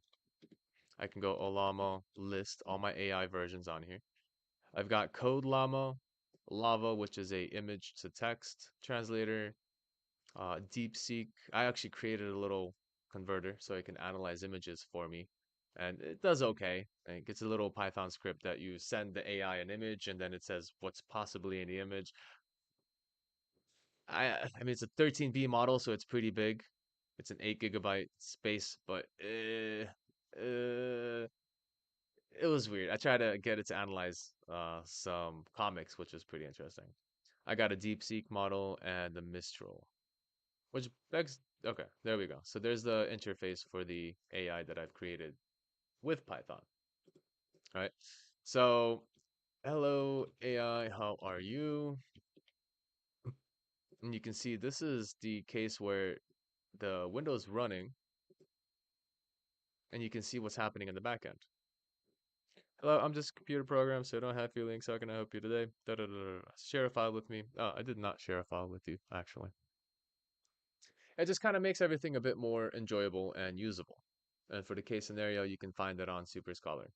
I can go Olama list all my AI versions on here. I've got Code Llama, Lava, which is a image to text translator, DeepSeek. I actually created a little converter so it can analyze images for me. And it does okay. Like it's a little Python script that you send the AI an image and then it says what's possibly in the image. I mean it's a 13B model, so it's pretty big. It's an 8 GB space, but it was weird. I tried to get it to analyze some comics, which was pretty interesting. I got a DeepSeek model and the Mistral. Which begs, okay, there we go. So there's the interface for the AI that I've created with Python, right? So, hello AI, how are you? And you can see this is the case where the window's running and you can see what's happening in the backend. Hello, I'm just a computer program, so I don't have feelings. How can I help you today? Da, da, da, da. Share a file with me. Oh, I did not share a file with you, actually. It just kind of makes everything a bit more enjoyable and usable. And for the case scenario, you can find it on Super Scholar.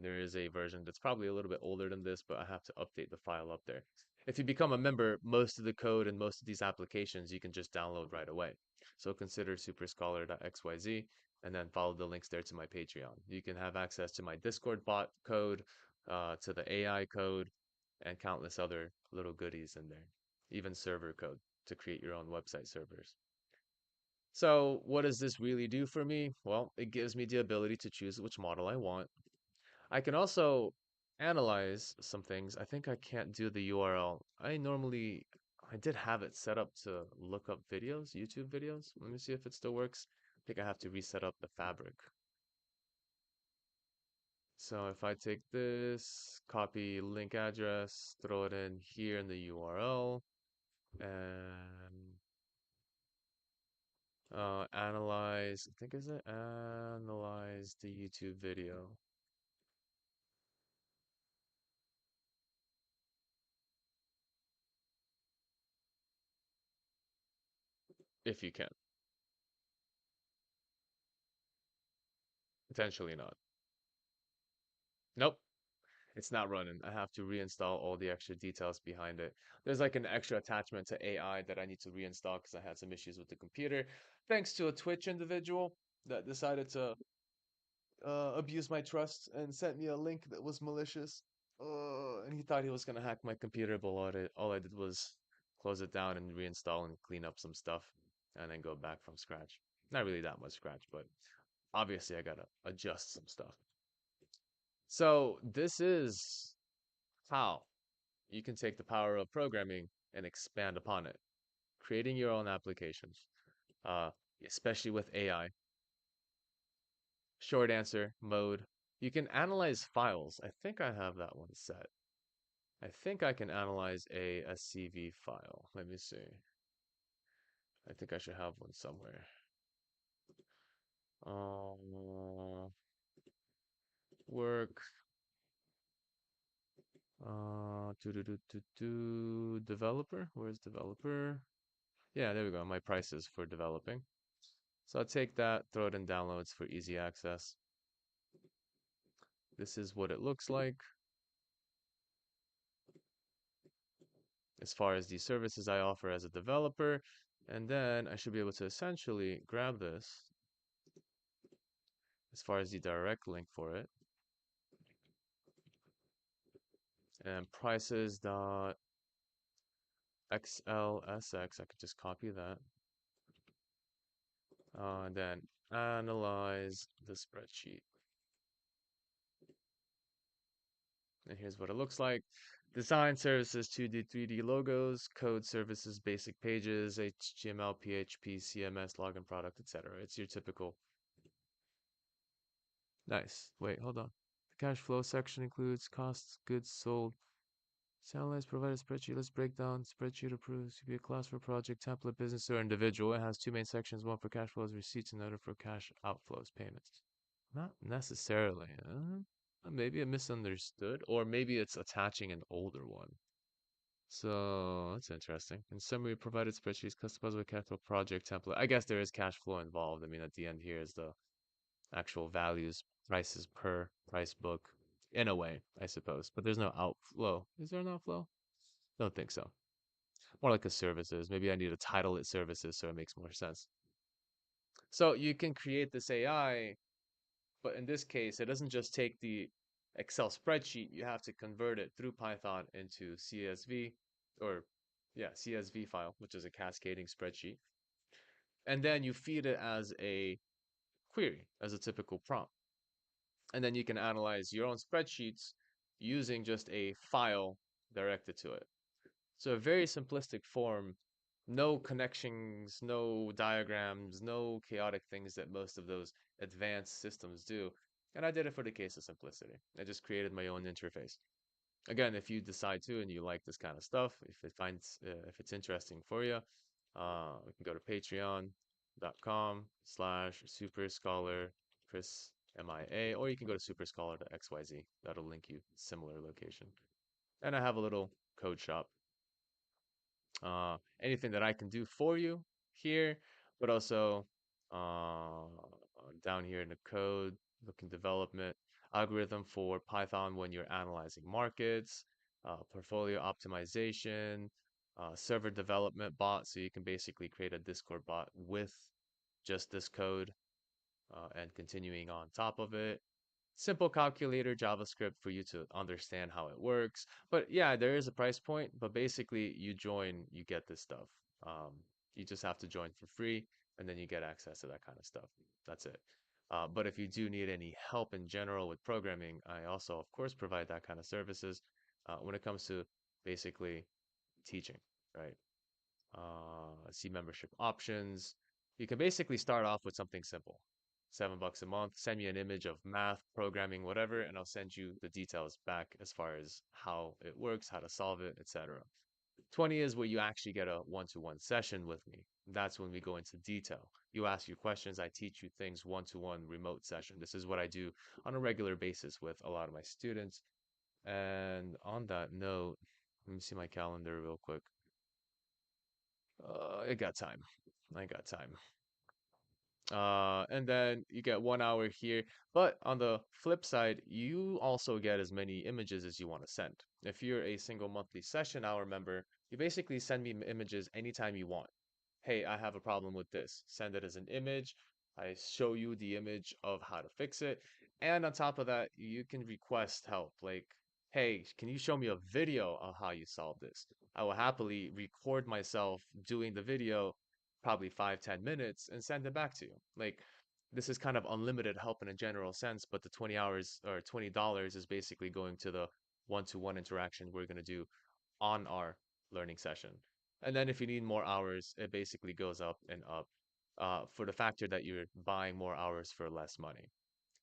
There is a version that's probably a little bit older than this, but I have to update the file up there. If you become a member, most of the code and most of these applications you can just download right away. So consider superscholar.xyz and then follow the links there to my Patreon. You can have access to my Discord bot code, to the AI code, and countless other little goodies in there, even server code to create your own website servers. So, what does this really do for me? Well, it gives me the ability to choose which model I want. I can also analyze some things. I think I can't do the URL. I did have it set up to look up videos, YouTube videos. Let me see if it still works. I think I have to reset up the fabric. So if I take this, copy link address, throw it in here in the URL, and analyze, I think is it? Analyze the YouTube video, if you can. Potentially not. Nope. It's not running. I have to reinstall all the extra details behind it. There's like an extra attachment to AI that I need to reinstall because I had some issues with the computer. Thanks to a Twitch individual that decided to abuse my trust and sent me a link that was malicious. And he thought he was gonna hack my computer, but all I did was close it down and reinstall and clean up some stuff, and then go back from scratch. Not really that much scratch, but obviously I gotta adjust some stuff. So this is how you can take the power of programming and expand upon it, creating your own applications, uh, especially with AI. Short answer, mode. You can analyze files. I think I have that one set. I think I can analyze a CSV file. Let me see. I think I should have one somewhere. Work. Developer. Where's developer? Yeah, there we go. My prices for developing. So I'll take that, throw it in downloads for easy access. This is what it looks like as far as the services I offer as a developer. And then I should be able to essentially grab this as far as the direct link for it. And prices dot XLSX, I could just copy that. And then analyze the spreadsheet. And here's what it looks like. Design services, 2D, 3D logos, code services, basic pages, HTML, PHP, CMS, login product, etc. It's your typical. Nice. Wait, hold on. The cash flow section includes costs, goods sold. Analyze, provide a spreadsheet. Let's break down. Spreadsheet approves to be a class for project, template, business, or individual. It has two main sections, one for cash flows, receipts, and another for cash outflows, payments. Not necessarily. Maybe I misunderstood, or maybe it's attaching an older one. So that's interesting. In summary, provided spreadsheets customized with capital project template. I guess there is cash flow involved. I mean, at the end here is the actual values, prices per price book, in a way, I suppose. But there's no outflow. Is there an outflow? Don't think so. More like a services. Maybe I need to title it services so it makes more sense. So you can create this AI, but in this case, it doesn't just take the Excel spreadsheet. You have to convert it through Python into CSV or yeah, CSV file, which is a cascading spreadsheet. And then you feed it as a query, as a typical prompt. And then you can analyze your own spreadsheets using just a file directed to it. So a very simplistic form, no connections, no diagrams, no chaotic things that most of those advanced systems do. And I did it for the case of simplicity. I just created my own interface. Again, if you decide to and you like this kind of stuff, if it's interesting for you, we can go to patreon.com/super scholar Chris MIA, or you can go to superscholar.xyz. That'll link you similar location. And I have a little code shop. Anything that I can do for you here, but also uh, down here in the code, looking development, algorithm for Python when you're analyzing markets, portfolio optimization, server development bot. So you can basically create a Discord bot with just this code and continuing on top of it. Simple calculator JavaScript for you to understand how it works. But yeah, there is a price point, but basically you join, you get this stuff. Um, you just have to join for free and then you get access to that kind of stuff. That's it. But if you do need any help in general with programming, I also, of course, provide that kind of services when it comes to basically teaching, right? See membership options. You can basically start off with something simple. $7 a month, send me an image of math, programming, whatever, and I'll send you the details back as far as how it works, how to solve it, etc. 20 is where you actually get a one-to-one session with me. That's when we go into detail. You ask your questions, I teach you things one-to-one remote session. This is what I do on a regular basis with a lot of my students. And on that note, let me see my calendar real quick. I got time. I got time. And then you get 1 hour here. But on the flip side, you also get as many images as you want to send. If you're a single monthly session hour member, you basically send me images anytime you want. Hey, I have a problem with this. Send it as an image. I show you the image of how to fix it. And on top of that, you can request help. Like, hey, can you show me a video of how you solve this? I will happily record myself doing the video, probably 5, 10 minutes, and send it back to you. Like, this is kind of unlimited help in a general sense, but the 20 hours or $20 is basically going to the one-to-one interaction we're going to do on our learning session. And then if you need more hours, it basically goes up and up for the factor that you're buying more hours for less money.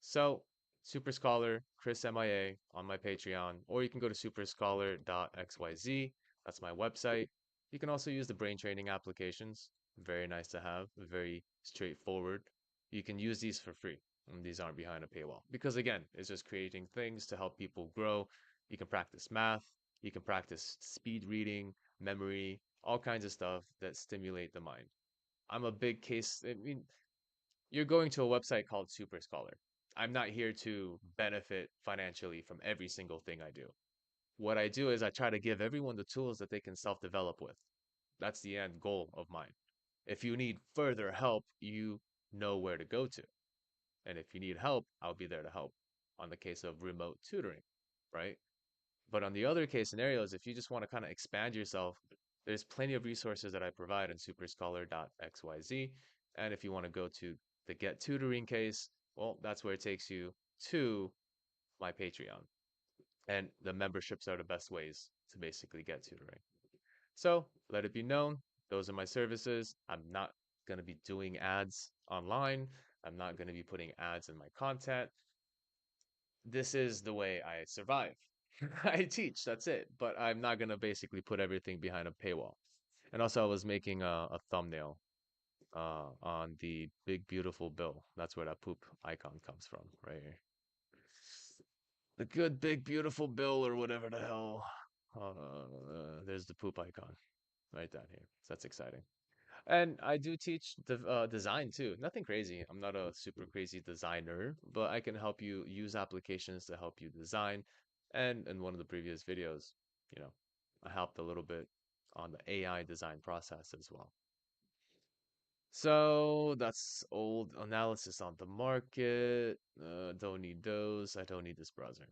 So, Super Scholar, Chris MIA on my Patreon, or you can go to superscholar.xyz. That's my website. You can also use the brain training applications. Very nice to have, very straightforward. You can use these for free. And these aren't behind a paywall. Because again, it's just creating things to help people grow. You can practice math, you can practice speed reading, memory, all kinds of stuff that stimulate the mind. I'm a big case. I mean, you're going to a website called Super Scholar. I'm not here to benefit financially from every single thing I do. What I do is I try to give everyone the tools that they can self develop with. That's the end goal of mine. If you need further help, you know where to go to. And if you need help, I'll be there to help on the case of remote tutoring, right? But on the other case scenarios, if you just want to kind of expand yourself, there's plenty of resources that I provide on superscholar.xyz. And if you want to go to the Get Tutoring case, well, that's where it takes you to my Patreon. And the memberships are the best ways to basically get tutoring. So let it be known, those are my services. I'm not going to be doing ads online. I'm not going to be putting ads in my content. This is the way I survive. I teach, that's it. But I'm not gonna basically put everything behind a paywall. And also, I was making a thumbnail on the big beautiful bill. That's where that poop icon comes from, right here. The good big beautiful bill or whatever the hell. There's the poop icon right down here. So that's exciting. And I do teach design too. Nothing crazy. I'm not a super crazy designer, but I can help you use applications to help you design. And in one of the previous videos, you know, I helped a little bit on the AI design process as well. So that's old analysis on the market. Don't need those. I don't need this browser.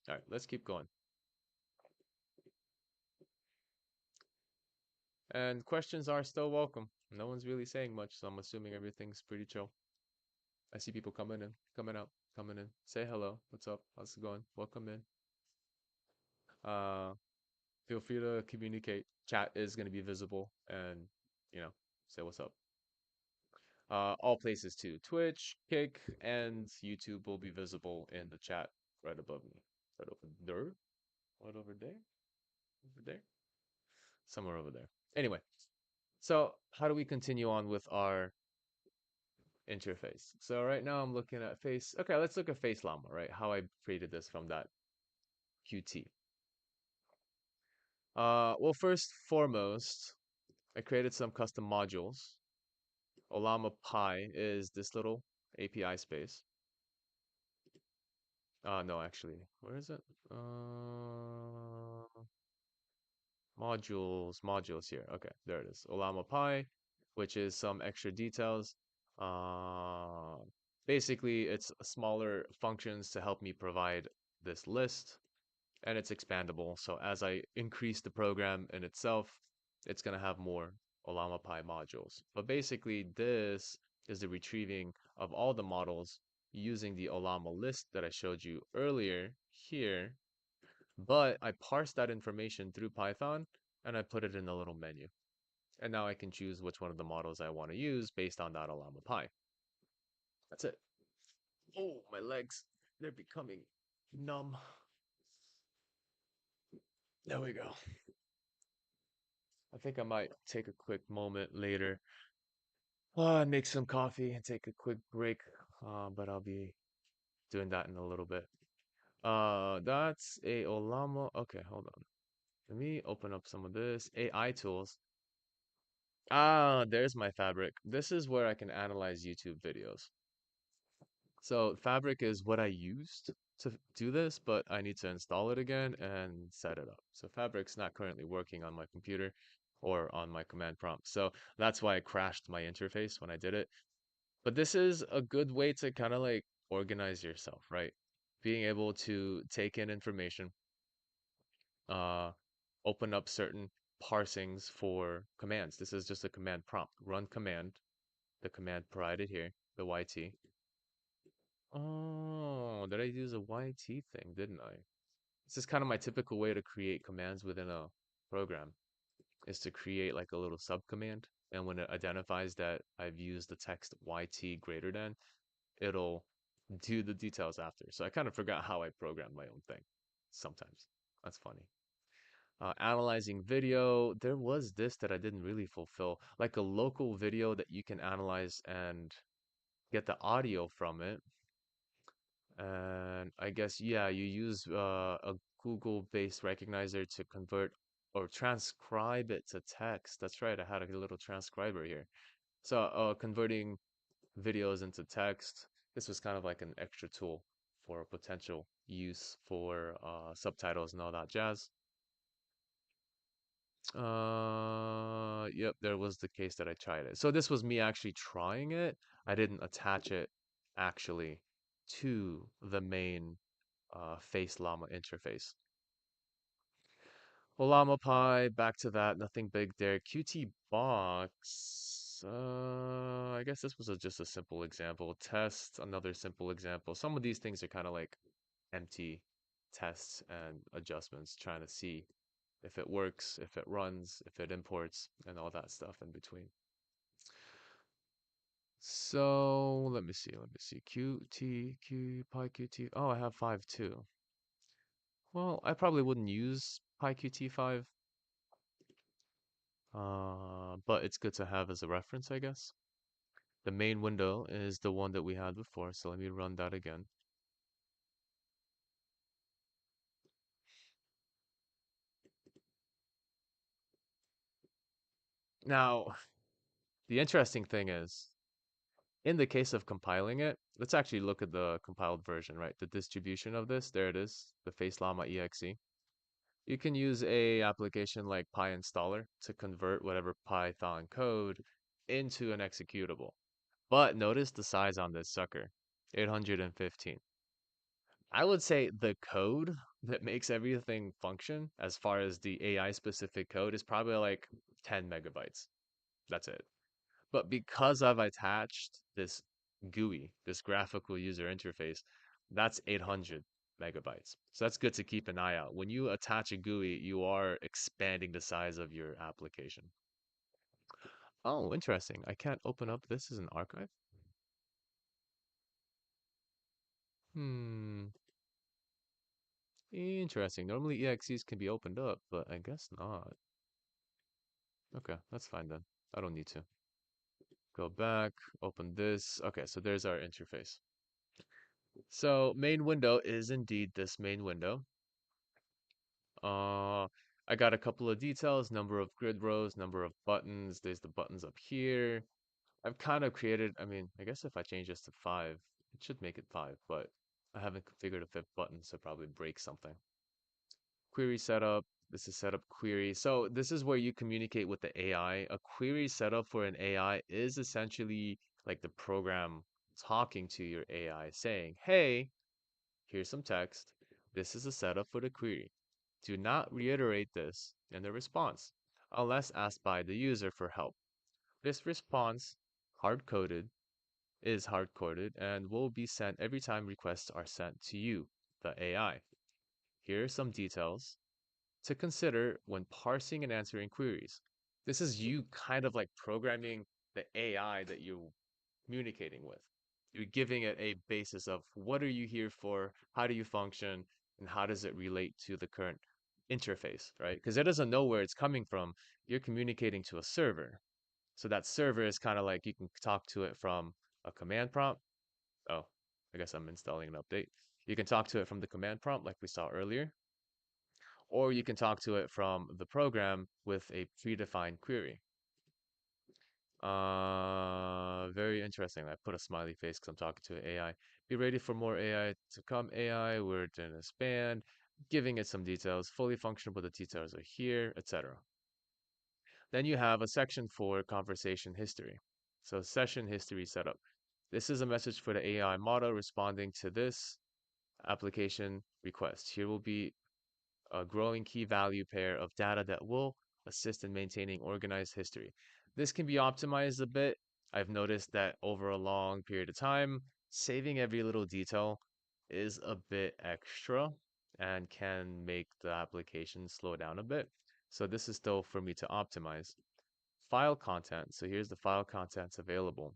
All right, let's keep going. And questions are still welcome. No one's really saying much, so I'm assuming everything's pretty chill. I see people coming in, coming out, coming in. Say hello. What's up? How's it going? Welcome in. Uh, feel free to communicate. Chat is going to be visible and, you know, say what's up. All places too. Twitch, Kick, and YouTube will be visible in the chat right above me. Right over there. Right over there. Over there. Somewhere over there. Anyway, so how do we continue on with our interface? So right now I'm looking at face. Okay, let's look at Face Llama, right? How I created this from that Qt. Well, first foremost, I created some custom modules. Olama Pi is this little API space. No, actually, where is it? Modules here. Okay, there it is. Olama Pi, which is some extra details. Uh, Basically, it's smaller functions to help me provide this list, and it's expandable. So as I increase the program in itself, it's going to have more Olama Pi modules. But basically, this is the retrieving of all the models using the Olama list that I showed you earlier here. But I parsed that information through Python and I put it in a little menu. And now I can choose which one of the models I want to use based on that Olama Pi. That's it. Oh, my legs, they're becoming numb. There we go. I think I might take a quick moment later, make some coffee and take a quick break. But I'll be doing that in a little bit. That's a Olama. Okay, hold on. Let me open up some of this AI tools. Ah, there's my Fabric. This is where I can analyze YouTube videos. So Fabric is what I used to do this, but I need to install it again and set it up. So Fabric's not currently working on my computer or on my command prompt. So that's why I crashed my interface when I did it. But this is a good way to kind of like organize yourself, right? Being able to take in information, uh, open up certain parsings for commands. This is just a command prompt. Run command, the command provided here. the YT. Oh, did I use a YT thing, didn't I? This is kind of my typical way to create commands within a program, is to create like a little subcommand. And when it identifies that I've used the text YT greater than, it'll do the details after. So I kind of forgot how I program my own thing sometimes. That's funny. Analyzing video, there was this that I didn't really fulfill, like a local video that you can analyze and get the audio from it. And I guess, yeah, you use a Google-based recognizer to convert or transcribe it to text. That's right, I had a little transcriber here. So, converting videos into text, this was kind of like an extra tool for potential use for subtitles and all that jazz. Yep, there was the case that I tried it. So this was me actually trying it. I didn't attach it actually to the main Face Llama interface. Well, Llama Pi, back to that, nothing big there. Qt Box, I guess this was just a simple example. Test, another simple example. Some of these things are kind of like empty tests and adjustments, trying to see if it works, if it runs, if it imports, and all that stuff in between. So let me see. Qt, PyQt. Oh, I have 5 too. Well, I probably wouldn't use PyQt 5, but it's good to have as a reference, I guess. The main window is the one that we had before, so let me run that again. Now, the interesting thing is, in the case of compiling it, let's actually look at the compiled version, right? The distribution of this, there it is, the FaceLlama exe. You can use a application like PyInstaller to convert whatever Python code into an executable. But notice the size on this sucker, 815. I would say the code that makes everything function, as far as the AI specific code, is probably like 10 megabytes. That's it. But because I've attached this GUI, this graphical user interface, that's 800 megabytes. So that's good to keep an eye out. When you attach a GUI, you are expanding the size of your application. Oh, interesting. I can't open up this as an archive? Hmm. Interesting. Normally EXEs can be opened up, but I guess not. Okay, that's fine then. I don't need to. Go back, open this. Okay, so there's our interface. So main window is indeed this main window. Uh, I got a couple of details, number of grid rows, number of buttons. There's the buttons up here. I've kind of created, I mean, I guess if I change this to 5, it should make it 5, but I haven't configured a fifth button, so probably break something. Query setup. This is setup query. So this is where you communicate with the AI. A query setup for an AI is essentially like the program talking to your AI saying, hey, here's some text. This is a setup for the query. Do not reiterate this in the response unless asked by the user for help. This response, hard-coded, is hard-coded and will be sent every time requests are sent to you, the AI. Here are some details to consider when parsing and answering queries. This is you kind of like programming the AI that you're communicating with. You're giving it a basis of what are you here for, how do you function, and how does it relate to the current interface, right? Because it doesn't know where it's coming from. You're communicating to a server. So that server is kind of like you can talk to it from a command prompt. Oh, I guess I'm installing an update. You can talk to it from the command prompt like we saw earlier, or you can talk to it from the program with a predefined query. Very interesting. I put a smiley face because I'm talking to an AI. Be ready for more AI to come. AI, we're doing a span, giving it some details. Fully functional, but the details are here, etc. Then you have a section for conversation history. So session history setup. This is a message for the AI model responding to this application request. Here will be a growing key value pair of data that will assist in maintaining organized history. This can be optimized a bit. I've noticed that over a long period of time, saving every little detail is a bit extra and can make the application slow down a bit. So this is still for me to optimize. File content. So here's the file contents available.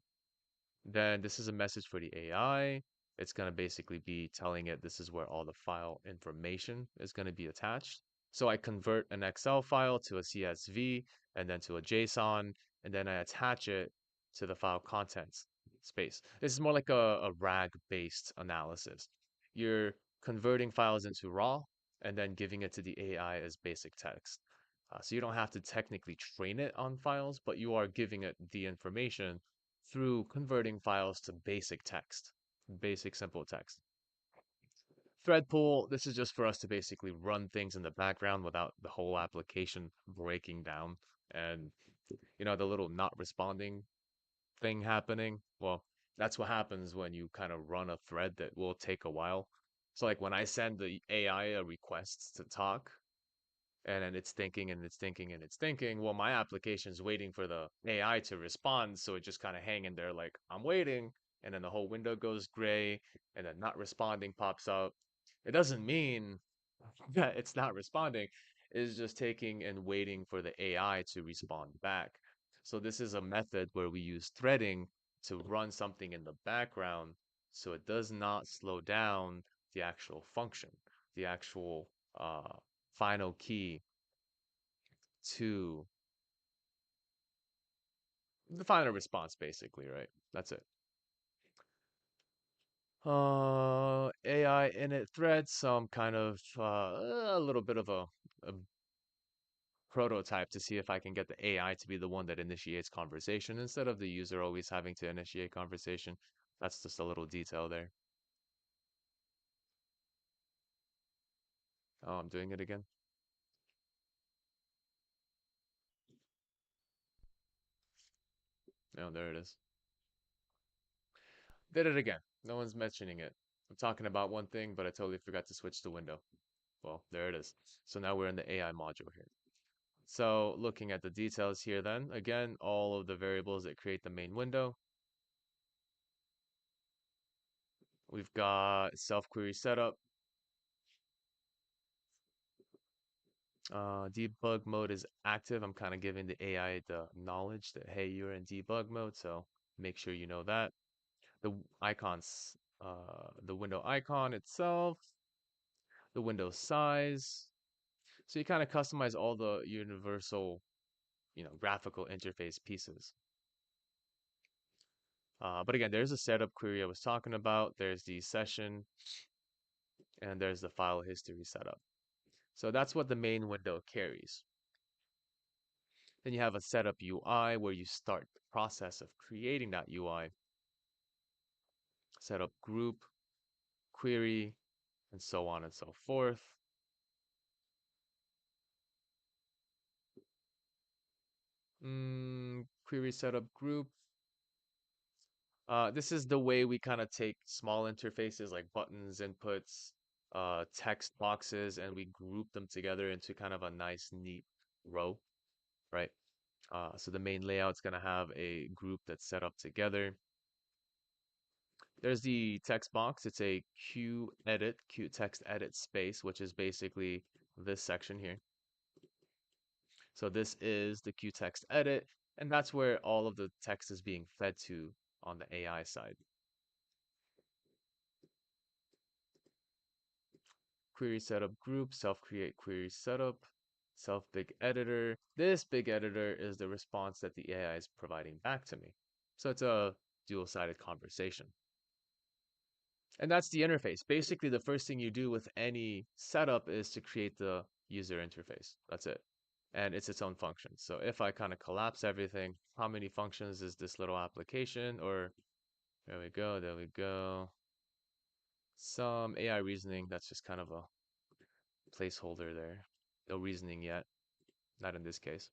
Then this is a message for the AI. It's going to basically be telling it this is where all the file information is going to be attached. So I convert an Excel file to a CSV and then to a JSON, and then I attach it to the file contents space. This is more like a RAG-based analysis. You're converting files into raw and then giving it to the AI as basic text. So you don't have to technically train it on files, but you are giving it the information through converting files to basic text, basic simple text. Thread pool, this is just for us to basically run things in the background without the whole application breaking down and, the little not responding thing happening. Well, that's what happens when you kind of run a thread that will take a while. So like when I send the AI a request to talk, and then it's thinking and it's thinking and it's thinking. Well, my application's waiting for the AI to respond, so it just kind of hanging there like I'm waiting, and then the whole window goes gray, and then not responding pops up. It doesn't mean that it's not responding. It's just taking and waiting for the AI to respond back. So this is a method where we use threading to run something in the background so it does not slow down the actual function, the actual final key to the final response, basically, right? That's it. AI init thread, some kind of a little bit of a prototype to see if I can get the AI to be the one that initiates conversation instead of the user always having to initiate conversation. That's just a little detail there. Oh, I'm doing it again. Oh, there it is. Did it again. No one's mentioning it. I'm talking about one thing, but I totally forgot to switch the window. Well, there it is. So now we're in the AI module here. So looking at the details here then, again, all of the variables that create the main window. We've got self-query setup. Debug mode is active. I'm kind of giving the AI the knowledge that, hey, you're in debug mode, so make sure you know that. The icons, the window icon itself, the window size. So you kind of customize all the universal, graphical interface pieces. But again, there's a setup query I was talking about. There's the session, and there's the file history setup. So that's what the main window carries. Then you have a setup UI where you start the process of creating that UI. Setup group, query, and so on and so forth. Query setup group. This is the way we kind of take small interfaces like buttons, inputs, text boxes, and we group them together into kind of a nice, neat row, right? So the main layout's going to have a group that's set up together. There's the text box. It's a Q text edit space, which is basically this section here. So this is the Q text edit, and that's where all of the text is being fed to on the AI side. Query setup group, self-create query setup, self big editor. This big editor is the response that the AI is providing back to me. So it's a dual-sided conversation. And that's the interface. Basically, the first thing you do with any setup is to create the user interface. That's it. And it's its own function. So if I kind of collapse everything, how many functions is this little application? Or there we go, there we go. Some AI reasoning, that's just kind of a placeholder there. No reasoning yet, not in this case.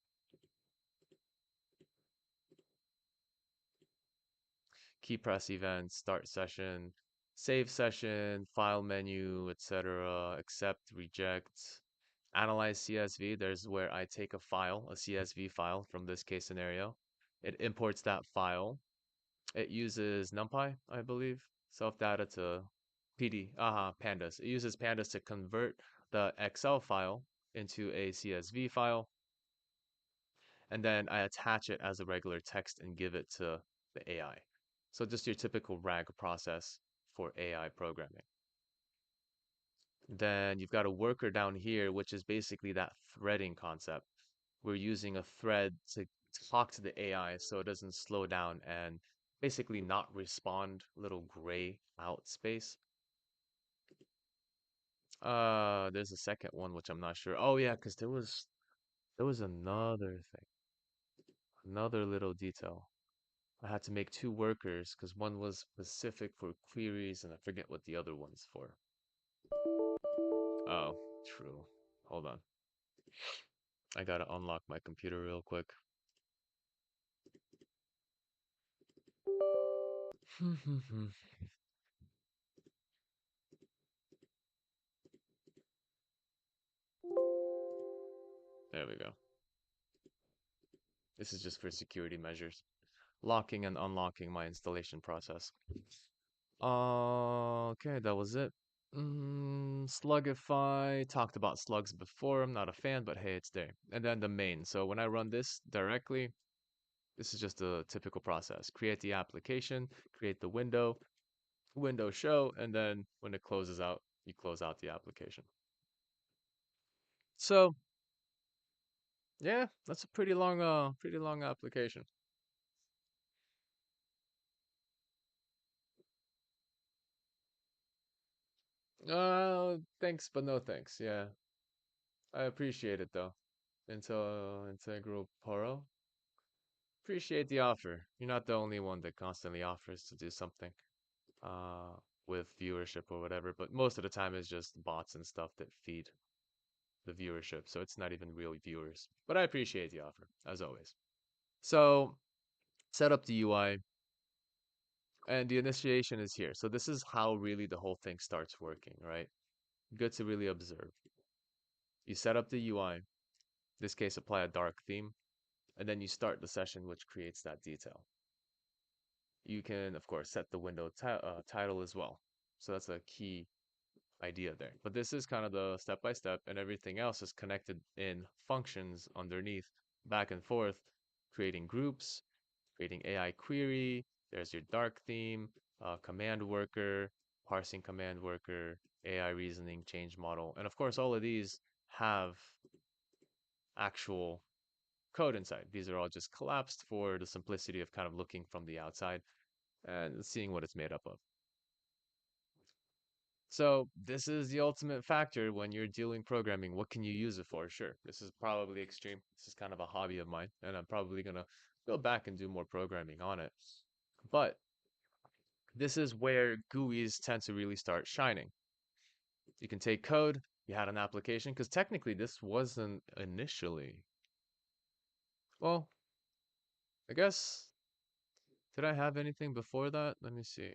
Key press event, start session, save session, file menu, etc. Accept, reject, analyze CSV. There's where I take a file, a CSV file from this case scenario. It imports that file It uses NumPy, I believe, self data to PD, pandas. It uses pandas to convert the Excel file into a CSV file, and then I attach it as a regular text and give it to the AI. So just your typical RAG process for AI programming. Then you've got a worker down here, which is basically that threading concept. We're using a thread to talk to the AI so it doesn't slow down and basically not respond, little gray out space. There's a second one which I'm not sure. Oh yeah, because there was another thing, another little detail. I had to make two workers because one was specific for queries and I forget what the other one's for. Oh, true. Hold on. I gotta unlock my computer real quick. There we go. This is just for security measures. Locking and unlocking my installation process. Okay, that was it. Slugify. Talked about slugs before. I'm not a fan, but hey, it's there. And then the main. So when I run this directly, this is just a typical process. Create the application, create the window show, and then when it closes out, you close out the application. So yeah, that's a pretty long application. Thanks, but no thanks. Yeah, I appreciate it though. Integral Poro. Appreciate the offer. You're not the only one that constantly offers to do something uh with viewership or whatever, but most of the time it's just bots and stuff that feed the viewership, so it's not even real viewers. But I appreciate the offer, as always. So set up the UI, and the initiation is here. So this is how really the whole thing starts working, right? Good to really observe. You set up the UI, in this case apply a dark theme, and then you start the session which creates that detail. You can, of course, set the window title as well. So that's a key idea there. But this is kind of the step by step, and everything else is connected in functions underneath, back and forth, creating groups, creating AI query. There's your dark theme, command worker, parsing command worker, AI reasoning, change model. And of course, all of these have actual code inside. These are all just collapsed for the simplicity of kind of looking from the outside and seeing what it's made up of. So this is the ultimate factor when you're doing programming. What can you use it for? Sure, this is probably extreme. This is kind of a hobby of mine, and I'm probably gonna go back and do more programming on it. But this is where GUIs tend to really start shining. You can take code, you had an application, because technically this wasn't initially. Well, I guess, did I have anything before that? Let me see.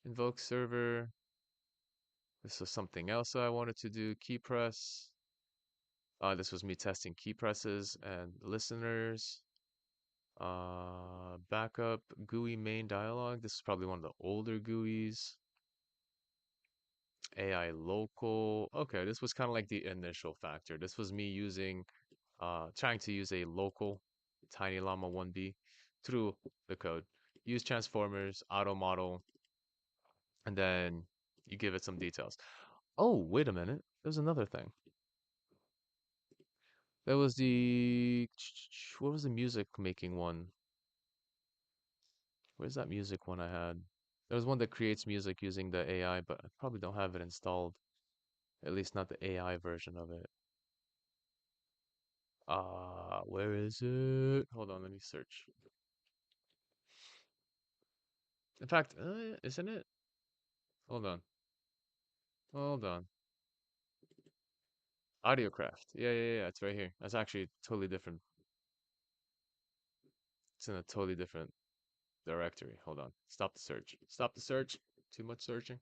Invoke server. This was something else I wanted to do. Key press. This was me testing key presses and listeners. Backup GUI main dialog. This is probably one of the older GUIs. AI local. Okay, this was kind of like the initial factor. This was me trying to use a local Tiny Llama 1B through the code. Use transformers, auto model, and then you give it some details. Oh, wait a minute. There's another thing. There was what was the music making one? Where's that music one I had? There was one that creates music using the AI, but I probably don't have it installed. At least not the AI version of it. Where is it? Hold on, let me search. In fact, isn't it? Hold on. Hold on. Audiocraft. Yeah. It's right here. That's actually totally different. It's in a totally different directory. Hold on. Stop the search. Stop the search. Too much searching.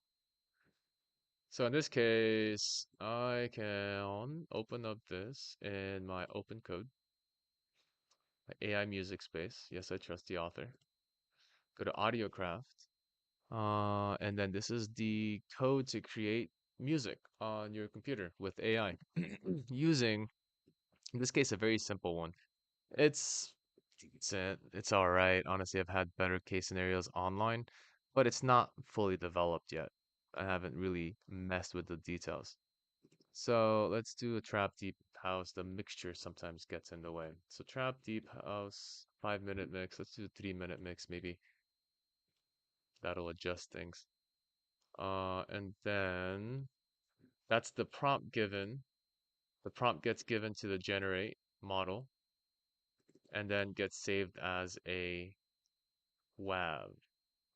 So in this case, I can open up this in my open code, my AI music space. Yes, I trust the author. Go to AudioCraft. And then this is the code to create music on your computer with AI using, in this case, a very simple one. It's decent. It's all right. Honestly, I've had better case scenarios online, but it's not fully developed yet. I haven't really messed with the details. So let's do a trap deep house. The mixture sometimes gets in the way. So trap deep house, 5 minute mix. Let's do a 3 minute mix maybe. That'll adjust things. And then that's the prompt given. The prompt gets given to the generate model and then gets saved as a WAV.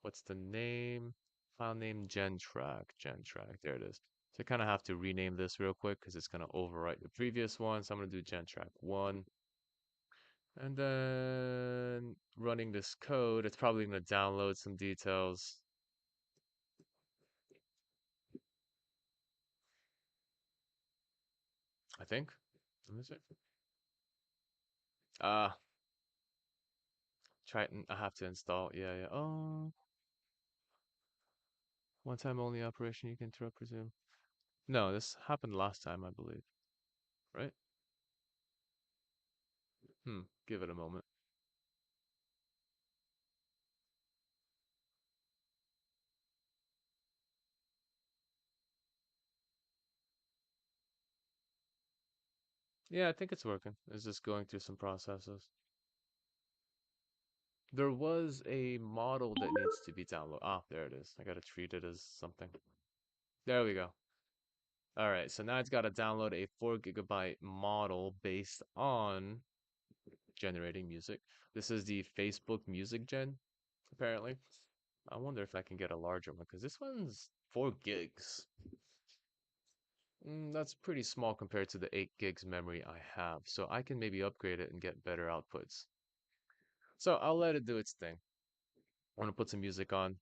What's the name? File name gentrack. Gentrack. There it is. So I kind of have to rename this real quick because it's going to overwrite the previous one. So I'm going to do gentrack 1. And then running this code, it's probably going to download some details. I think. Let me see. Ah, Triton. I have to install. Yeah, yeah. Oh, one time only operation. You can interrupt, presume. No, this happened last time, I believe. Right? Give it a moment. Yeah, I think it's working. It's just going through some processes. There was a model that needs to be downloaded. Ah, there it is. I gotta treat it as something. There we go. All right, so now it's got to download a 4 GB model based on generating music. This is the Facebook Music Gen, apparently. I wonder if I can get a larger one because this one's 4 gigs. That's pretty small compared to the 8 gigs memory I have, so I can maybe upgrade it and get better outputs. So I'll let it do its thing. I want to put some music on,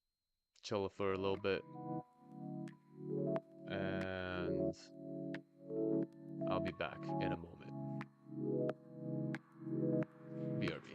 chill it for a little bit, and I'll be back in a moment. BRB.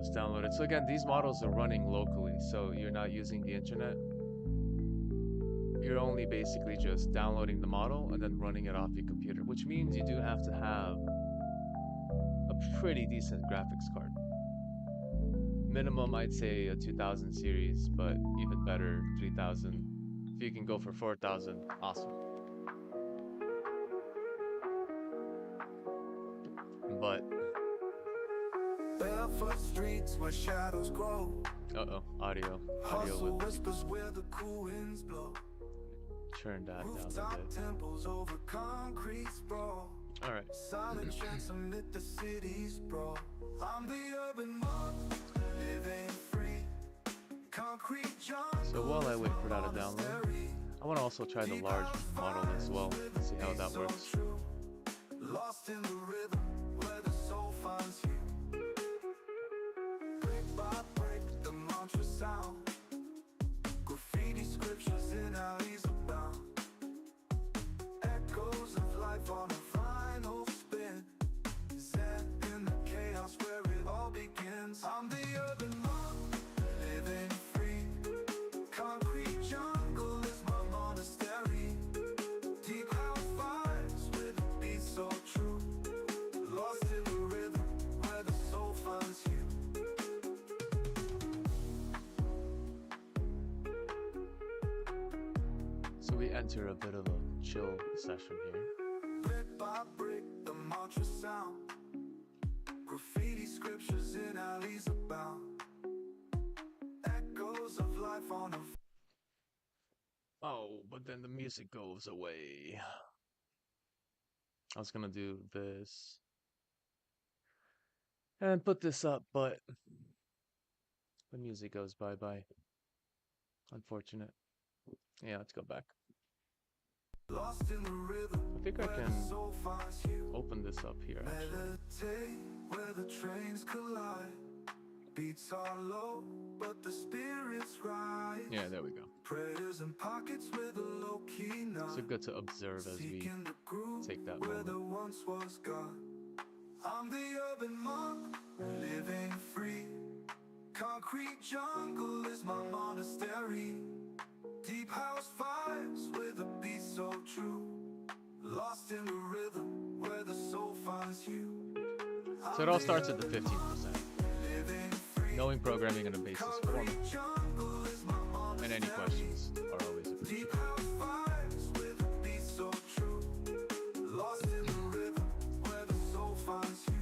models downloaded. So again, these models are running locally, so you're not using the internet. You're only basically just downloading the model and then running it off your computer, which means you do have to have a pretty decent graphics card. Minimum, I'd say a 2000 series, but even better, 3000. If you can go for 4000, awesome. But barefoot streets where shadows grow. audio Hustle with whispers where the cool winds blow. turn that down a Rooftop bit. temples over concrete sprawl. All right. Silent chants amid the city's sprawl. I'm the urban monk, living free. Concrete jungle. So while I wait for that to download, I want to also try the large model as well and see how that works. Lost in the rhythm where the soul finds you. Brick by brick, the mantra sound. Graffiti scriptures in alleys abound. Echoes of life on a vinyl spin. Zen in the chaos where it all begins. I'm the urban monk, living free. Concrete jungle is my monastery. Deep house vibes with a beat so true. Lost in the rhythm where the soul finds you. So we enter a bit of a chill session here. Brick by brick, the mantra sound. Graffiti scriptures in alleys abound. Echoes of life on a Oh, but then the music goes away. I was gonna do this and put this up, but the music goes bye-bye. Unfortunate. Yeah, let's go back. lost in the rhythm. I think I where the can soul finds you. open this up here, actually. Meditate where the trains collide. Beats are low, but the spirits rise. Yeah, there we go. Prayers in pockets with a low-key nod. So good to observe as we Seeking the groove take that where moment. there once was God. I'm the urban monk, living free. Concrete jungle is my monastery. Deep house vibes with a beat so true. Lost in the rhythm where the soul finds you. So it all starts at the 15%. Knowing programming in a basis form and any questions are always appreciated. Deep house vibes with a beat so true. Lost in the rhythm where the soul finds you.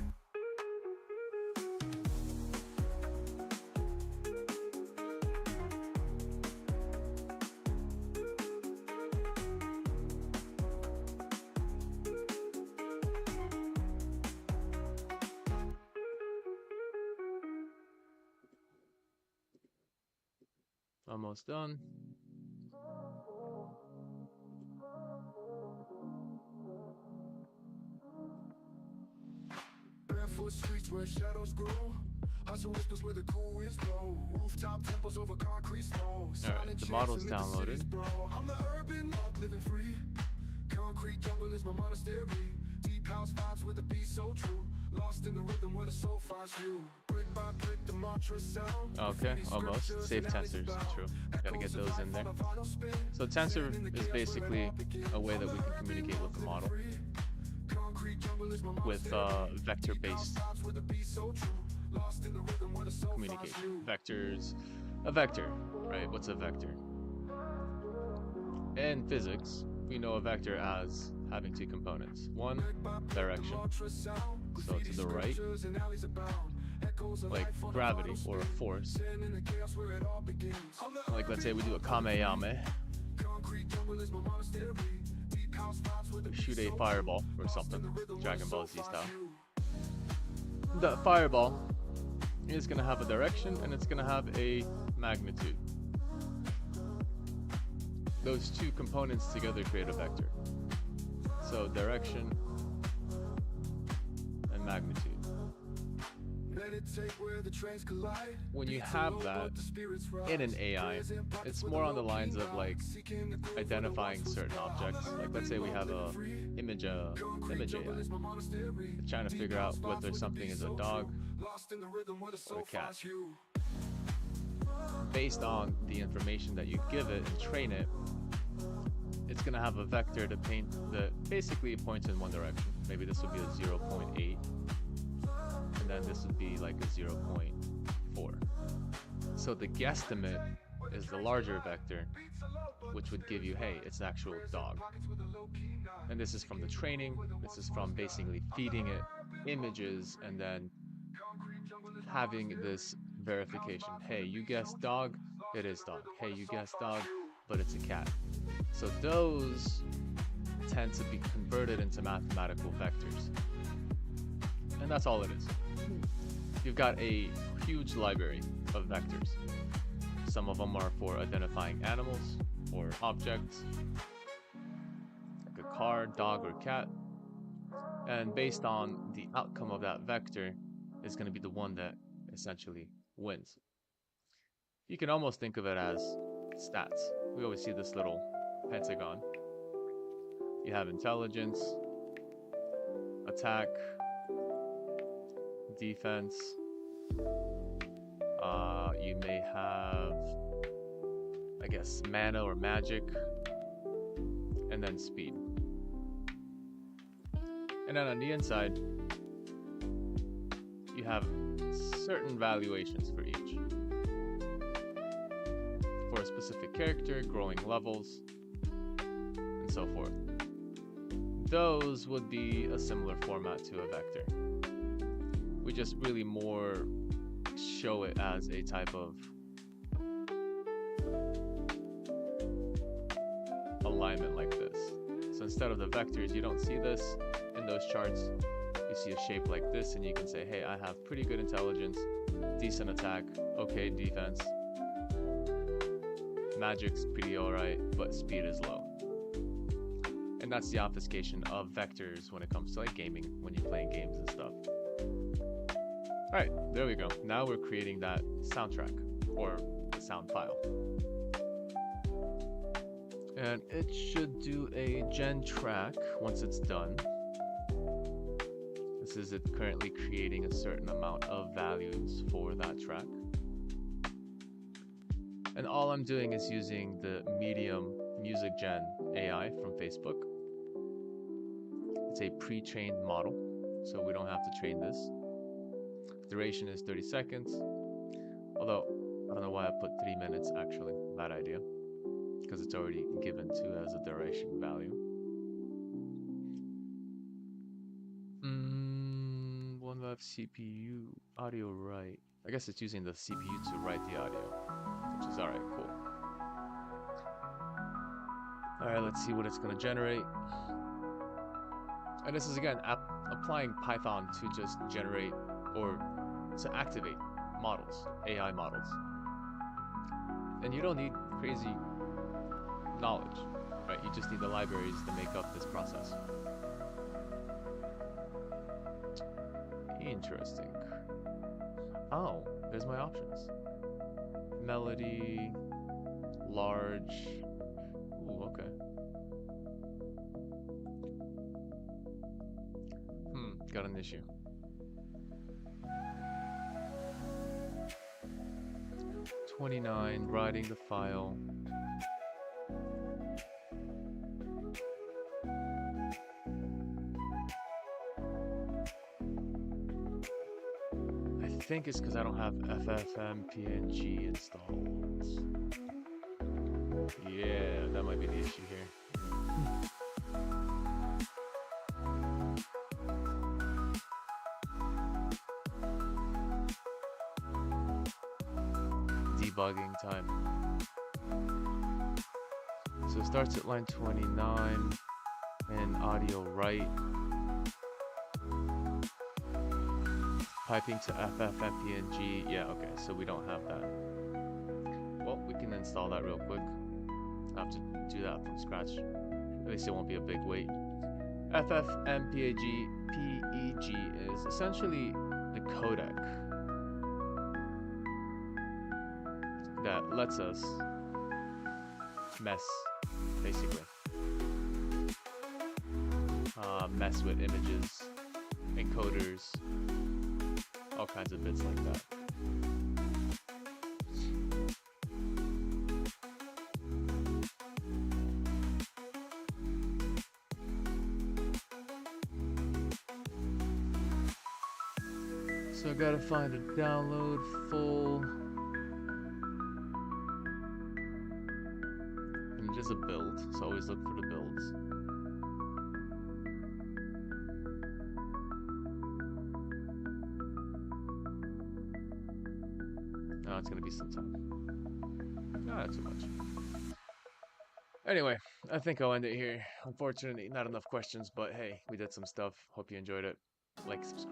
Almost done. Barefoot streets where shadows grow. Hustle whispers where the cool winds blow. Rooftop temples over concrete snow. Alright, the model's downloaded. I'm the urban monk living free. Concrete jungle is my monastery. Deep house vibes with a beat so true. Lost in the rhythm where the soul finds you. Brick by brick, the mantra sound. Okay, almost. Save tensors, true. Gotta get those in there. So tensor is basically a way that we can communicate with the model with vector-based communication. Vectors, a vector, right? What's a vector? In physics, we know a vector as having two components. One, direction, so to the right, like gravity or a force. Like let's say we do a kameyame, we shoot a fireball or something, Dragon Ball Z style. That fireball is going to have a direction and it's going to have a magnitude. Those two components together create a vector. So direction and magnitude. when you have that in an AI, it's more on the lines of like identifying certain objects. Like let's say we have a image AI, trying to figure out whether something is a dog or a cat. Based on the information that you give it and train it, it's gonna have a vector to paint that basically points in one direction. Maybe this would be a 0.8, and then this would be like a 0.4. So the guesstimate is the larger vector, which would give you, hey, it's an actual dog. And this is from the training. This is from basically feeding it images and then having this verification. Hey, you guessed dog, it is dog. Hey, you guessed dog, but it's a cat. So those tend to be converted into mathematical vectors. And that's all it is. You've got a huge library of vectors. Some of them are for identifying animals or objects, like a car, dog, or cat. And based on the outcome of that vector is going to be the one that essentially wins. You can almost think of it as stats. We always see this little pentagon. You have intelligence, attack, defense. You may have, I guess, mana or magic, and then speed. And then on the inside, you have certain valuations for each. For a specific character, growing levels, and so forth. Those would be a similar format to a vector. We just really more show it as a type of alignment like this. So instead of the vectors, you don't see this in those charts. You see a shape like this and you can say, hey, I have pretty good intelligence, decent attack, okay defense, magic's pretty alright, but speed is low. And that's the obfuscation of vectors when it comes to like gaming, when you're playing games and stuff. Alright, there we go. Now we're creating that soundtrack, or the sound file. And it should do a gen track once it's done. This is it currently creating a certain amount of values for that track. And all I'm doing is using the Medium Music Gen AI from Facebook. It's a pre-trained model, so we don't have to train this. Duration is 30 seconds. Although, I don't know why I put 3 minutes actually. Bad idea. Because it's already given to as a duration value. One left CPU audio write. I guess it's using the CPU to write the audio, which is alright, cool. Alright, let's see what it's going to generate. And this is again applying Python to just generate or to activate models, AI models. And you don't need crazy knowledge, right? You just need the libraries to make up this process. Interesting. Oh, there's my options. Melody, large. Ooh, okay. Got an issue. $29, writing the file. I think it's because I don't have FFmpeg installed. Yeah, that might be the issue here. Debugging time. So it starts at line 29 and audio write. Piping to FFmpeg. Yeah, okay, so we don't have that. Well, we can install that real quick. I have to do that from scratch. At least it won't be a big wait. FFmpeg PEG is essentially the codec that lets us mess, basically. Mess with images, encoders, all kinds of bits like that. So I gotta find a download full. And just a build, so always look for the builds. No, it's gonna be some time. Not too much. Anyway, I think I'll end it here. Unfortunately, not enough questions, but hey, we did some stuff. Hope you enjoyed it. Like, subscribe.